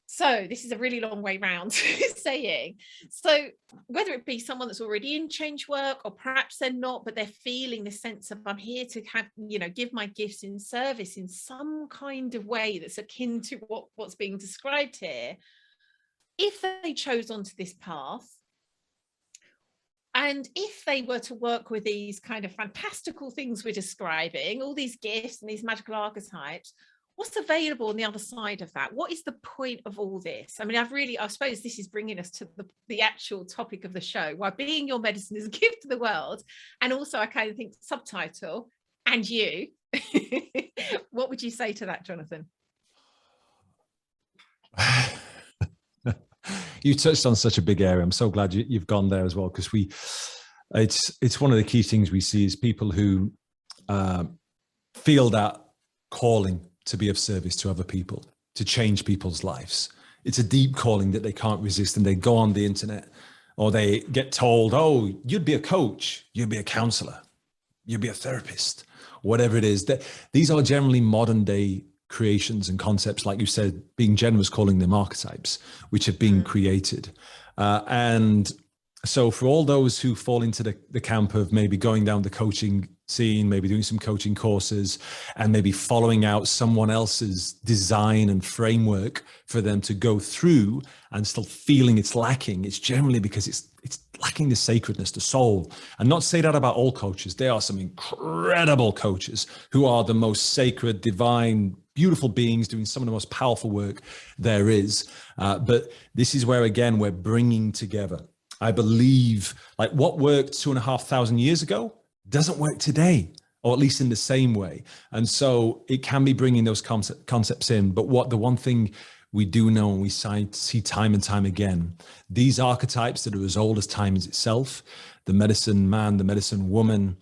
So this is a really long way round saying, so whether it be someone that's already in change work, or perhaps they're not, but they're feeling the sense of, I'm here to have, give my gifts in service in some kind of way that's akin to what's being described here. If they chose onto this path, and if they were to work with these kind of fantastical things we're describing, all these gifts and these magical archetypes, what's available on the other side of that? What is the point of all this? I mean, I suppose this is bringing us to the actual topic of the show, why being your medicine is a gift to the world. And also I kind of think subtitle, and you. What would you say to that, Jonathan? You touched on such a big area. I'm so glad you've gone there as well, because it's one of the key things we see is people who feel that calling to be of service to other people, to change people's lives. It's a deep calling that they can't resist, and they go on the internet, or they get told, oh, you'd be a coach, you'd be a counselor, you'd be a therapist, whatever it is. These are generally modern day creations and concepts, like you said, being generous, calling them archetypes, which have been created. And so for all those who fall into the camp of maybe going down the coaching scene, maybe doing some coaching courses, and maybe following out someone else's design and framework for them to go through, and still feeling it's lacking, it's generally because it's lacking the sacredness, the soul. And not to say that about all coaches. There are some incredible coaches who are the most sacred, divine, beautiful beings doing some of the most powerful work there is. But this is where, again, we're bringing together. I believe like what worked 2,500 years ago doesn't work today, or at least in the same way. And so it can be bringing those concepts in. But the one thing we do know, and we see time and time again, these archetypes that are as old as time is itself, the medicine man, the medicine woman,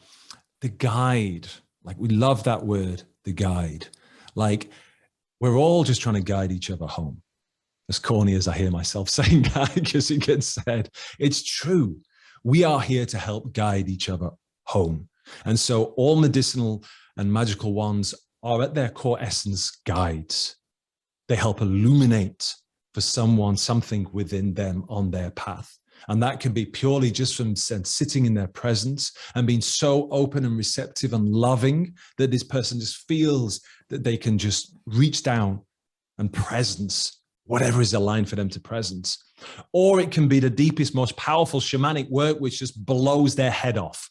the guide, like we love that word, the guide. Like we're all just trying to guide each other home. As corny as I hear myself saying that, because it gets said, it's true. We are here to help guide each other home. And so all medicinal and magical ones are at their core essence guides. They help illuminate for someone something within them on their path. And that can be purely just from sitting in their presence and being so open and receptive and loving that this person just feels that they can just reach down and presence whatever is aligned for them to presence. Or it can be the deepest, most powerful shamanic work, which just blows their head off.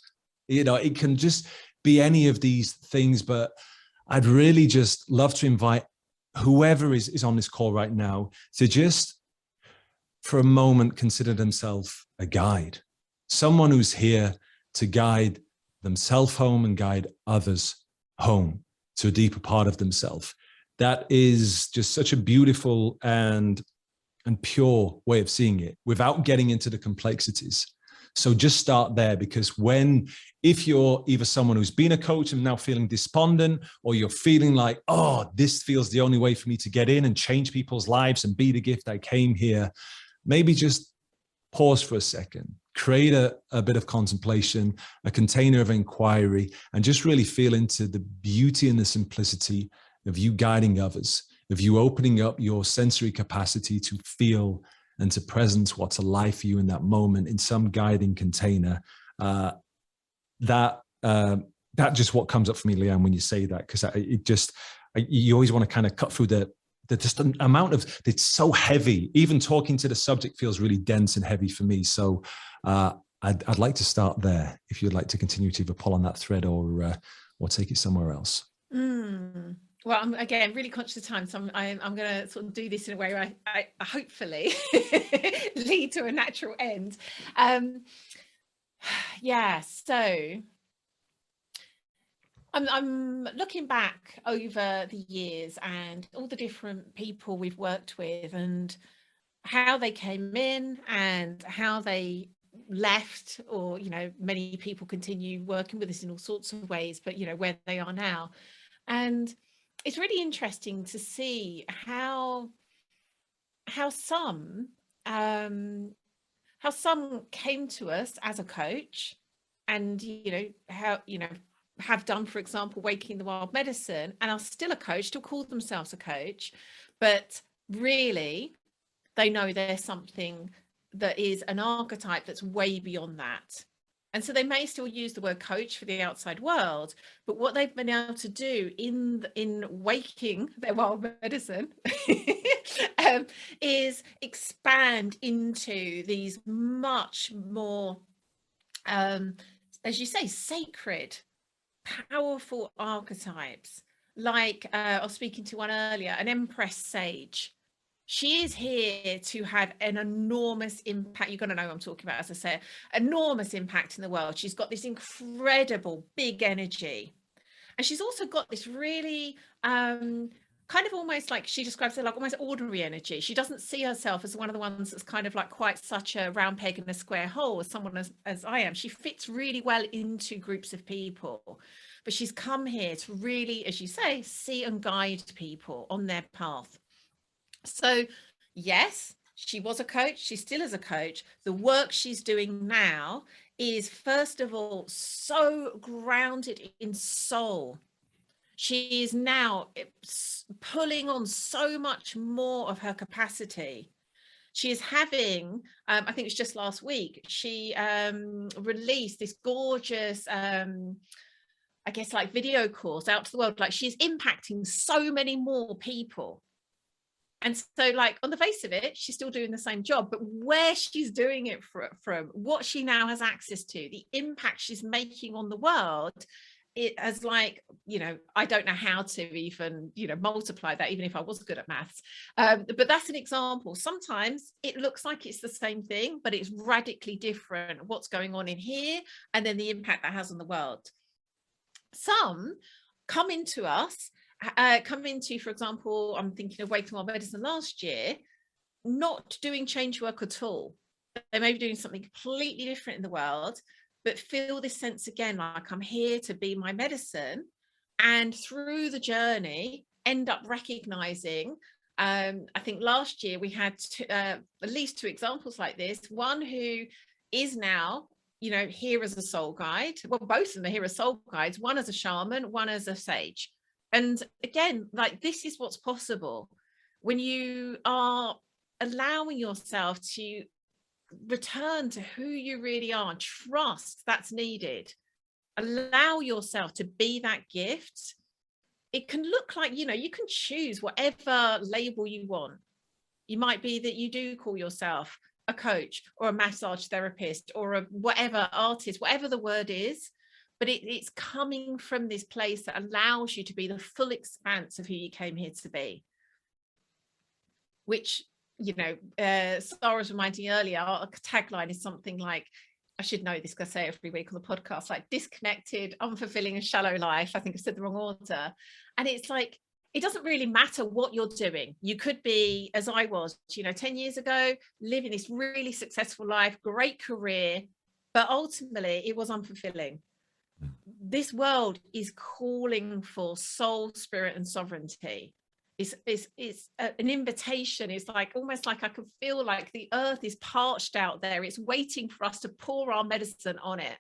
It can just be any of these things, but I'd really just love to invite whoever is on this call right now to just, for a moment, consider themselves a guide, someone who's here to guide themselves home and guide others home to a deeper part of themselves. That is just such a beautiful and pure way of seeing it without getting into the complexities. So just start there, because if you're either someone who's been a coach and now feeling despondent, or you're feeling like, oh, this feels the only way for me to get in and change people's lives and be the gift I came here, maybe just pause for a second, create a bit of contemplation, a container of inquiry, and just really feel into the beauty and the simplicity of you guiding others, of you opening up your sensory capacity to feel and to presence what's alive for you in that moment in some guiding container. That just what comes up for me, Leanne, when you say that, because you always want to kind of cut through the just an amount of, it's so heavy. Even talking to the subject feels really dense and heavy for me. So I'd like to start there. If you'd like to continue to either pull on that thread or or take it somewhere else? Well, I'm again really conscious of time, so I'm going to sort of do this in a way where I hopefully lead to a natural end. Yeah, so I'm looking back over the years and all the different people we've worked with and how they came in and how they left, or many people continue working with us in all sorts of ways, but where they are now. And it's really interesting to see how some came to us as a coach, and have done, for example, Waking the Wild Medicine, and are still a coach, still call themselves a coach, but really they know there's something that is an archetype that's way beyond that. And so they may still use the word coach for the outside world, but what they've been able to do in Waking their Wild Medicine is expand into these much more, as you say, sacred, powerful archetypes. Like I was speaking to one earlier, an Empress Sage. She is here to have an enormous impact. You're going to know what I'm talking about, as I say, enormous impact in the world. She's got this incredible big energy. And she's also got this really kind of almost, like she describes it, like almost ordinary energy. She doesn't see herself as one of the ones that's kind of like quite such a round peg in a square hole as someone as I am. She fits really well into groups of people. But she's come here to really, as you say, see and guide people on their path. So yes, she was a coach. She still is a coach. The work she's doing now is, first of all, so grounded in soul. She is now pulling on so much more of her capacity. She is having, I think it was just last week, she released this gorgeous, I guess, like video course out to the world. Like, she's impacting so many more people. And so, like, on the face of it, she's still doing the same job, but where she's doing it from, what she now has access to, the impact she's making on the world, it as, like, I don't know how to even, multiply that, even if I was good at maths. But that's an example. Sometimes it looks like it's the same thing, but it's radically different what's going on in here, and then the impact that has on the world. Some come into us, for example, I'm thinking of Waking Wild Medicine last year, not doing change work at all. They may be doing something completely different in the world, but feel this sense again, like, I'm here to be my medicine. And through the journey, end up recognizing, I think last year we had at least 2 examples like this. One who is now, here as a soul guide. Well, both of them are here as soul guides, one as a shaman, one as a sage. And again, like, this is what's possible when you are allowing yourself to return to who you really are. Trust that's needed. Allow yourself to be that gift. It can look like, you can choose whatever label you want. You might be that you do call yourself a coach or a massage therapist or a whatever artist, whatever the word is. But it's coming from this place that allows you to be the full expanse of who you came here to be. Which, Sarah was reminding earlier, our tagline is something like, I should know this because I say it every week on the podcast, like disconnected, unfulfilling and shallow life. I think I've said the wrong order. And it's like, it doesn't really matter what you're doing. You could be, as I was, 10 years ago, living this really successful life, great career, but ultimately it was unfulfilling. This world is calling for soul, spirit, and sovereignty. It's an invitation. It's like, almost like I can feel like the earth is parched out there. It's waiting for us to pour our medicine on it.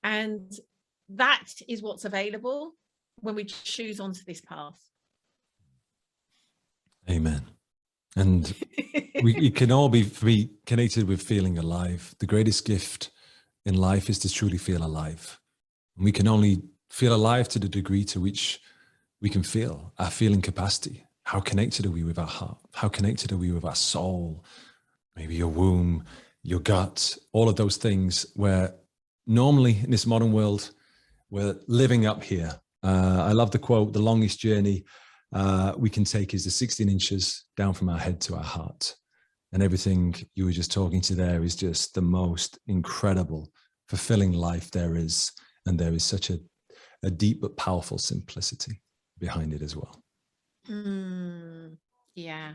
And that is what's available when we choose onto this path. Amen. And we can all be connected with feeling alive. The greatest gift in life is to truly feel alive. We can only feel alive to the degree to which we can feel our feeling capacity. How connected are we with our heart? How connected are we with our soul? Maybe your womb, your gut, all of those things where normally in this modern world, we're living up here. I love the quote, the longest journey we can take is the 16 inches down from our head to our heart. And everything you were just talking to there is just the most incredible, fulfilling life there is. And there is such a deep but powerful simplicity behind it as well. Yeah.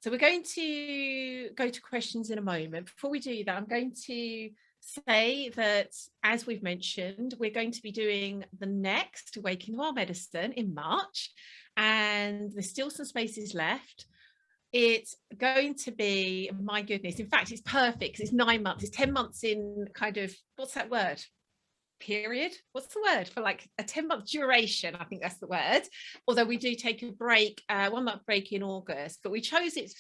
So we're going to go to questions in a moment. Before we do that, I'm going to say that, as we've mentioned, we're going to be doing the next Awakening the Wild Medicine in March, and there's still some spaces left. It's going to be, my goodness, in fact, it's perfect because it's 9 months, it's 10 months in kind of, what's that word? Period, what's the word for like a 10-month duration? I think that's the word, although we do take a break, 1 month break in August, but we chose it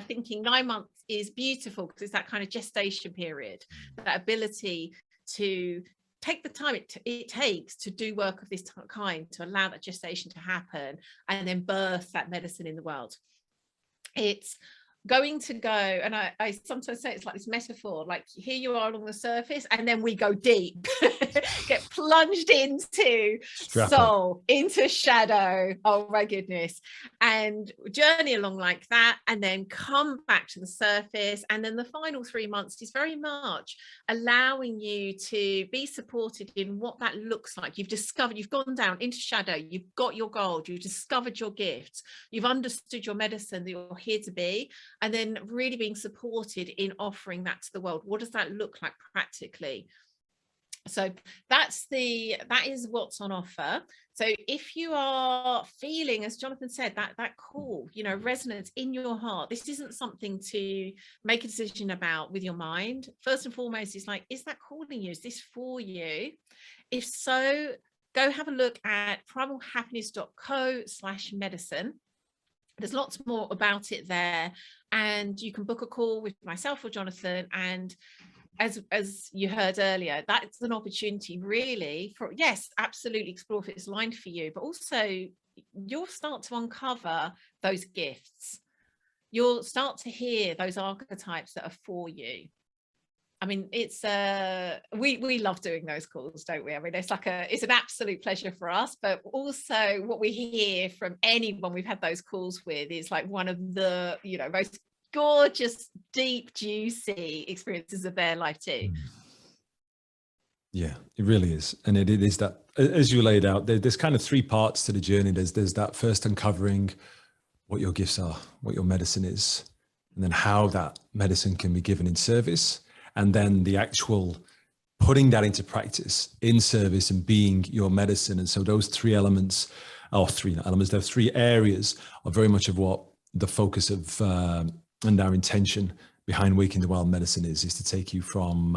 thinking 9 months is beautiful because it's that kind of gestation period, that ability to take the time it takes to do work of this kind, to allow that gestation to happen and then birth that medicine in the world. It's going to go, and I sometimes say it's like this metaphor, like here you are along the surface and then we go deep, get plunged into soul, into shadow, oh my goodness, and journey along like that, and then come back to the surface. And then the final 3 months is very much allowing you to be supported in what that looks like. You've discovered, you've gone down into shadow, you've got your gold, you've discovered your gifts, you've understood your medicine that you're here to be, and then really being supported in offering that to the world. What does that look like practically? So that is what's on offer. So if you are feeling, as Jonathan said, that call, you know, resonance in your heart, this isn't something to make a decision about with your mind. First and foremost, is like, is that calling you? Is this for you? If so, go have a look at primalhappiness.co/medicine. There's lots more about it there, and you can book a call with myself or Jonathan. And as you heard earlier, that's an opportunity really for, yes, absolutely explore if it's aligned for you, but also you'll start to uncover those gifts. You'll start to hear those archetypes that are for you. I mean, it's we love doing those calls, don't we? I mean, it's an absolute pleasure for us, but also what we hear from anyone we've had those calls with is like one of the, you know, most gorgeous, deep, juicy experiences of their life too. Yeah, it really is. And it is that, as you laid out, there's kind of 3 parts to the journey. There's that first uncovering what your gifts are, what your medicine is, and then how that medicine can be given in service. And then the actual putting that into practice in service and being your medicine. And so those 3 elements, or 3 elements, there are 3 areas are very much of what the focus of and our intention behind Waking the Wild Medicine is to take you from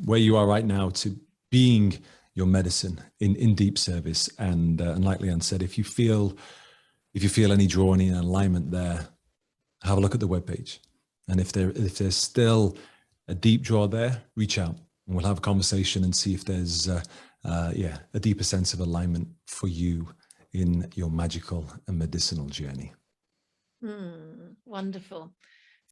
where you are right now to being your medicine in deep service. And like Leanne said, if you feel any drawing in alignment there, have a look at the webpage. And if there's still a deep draw there, reach out and we'll have a conversation and see if there's a deeper sense of alignment for you in your magical and medicinal journey. Wonderful.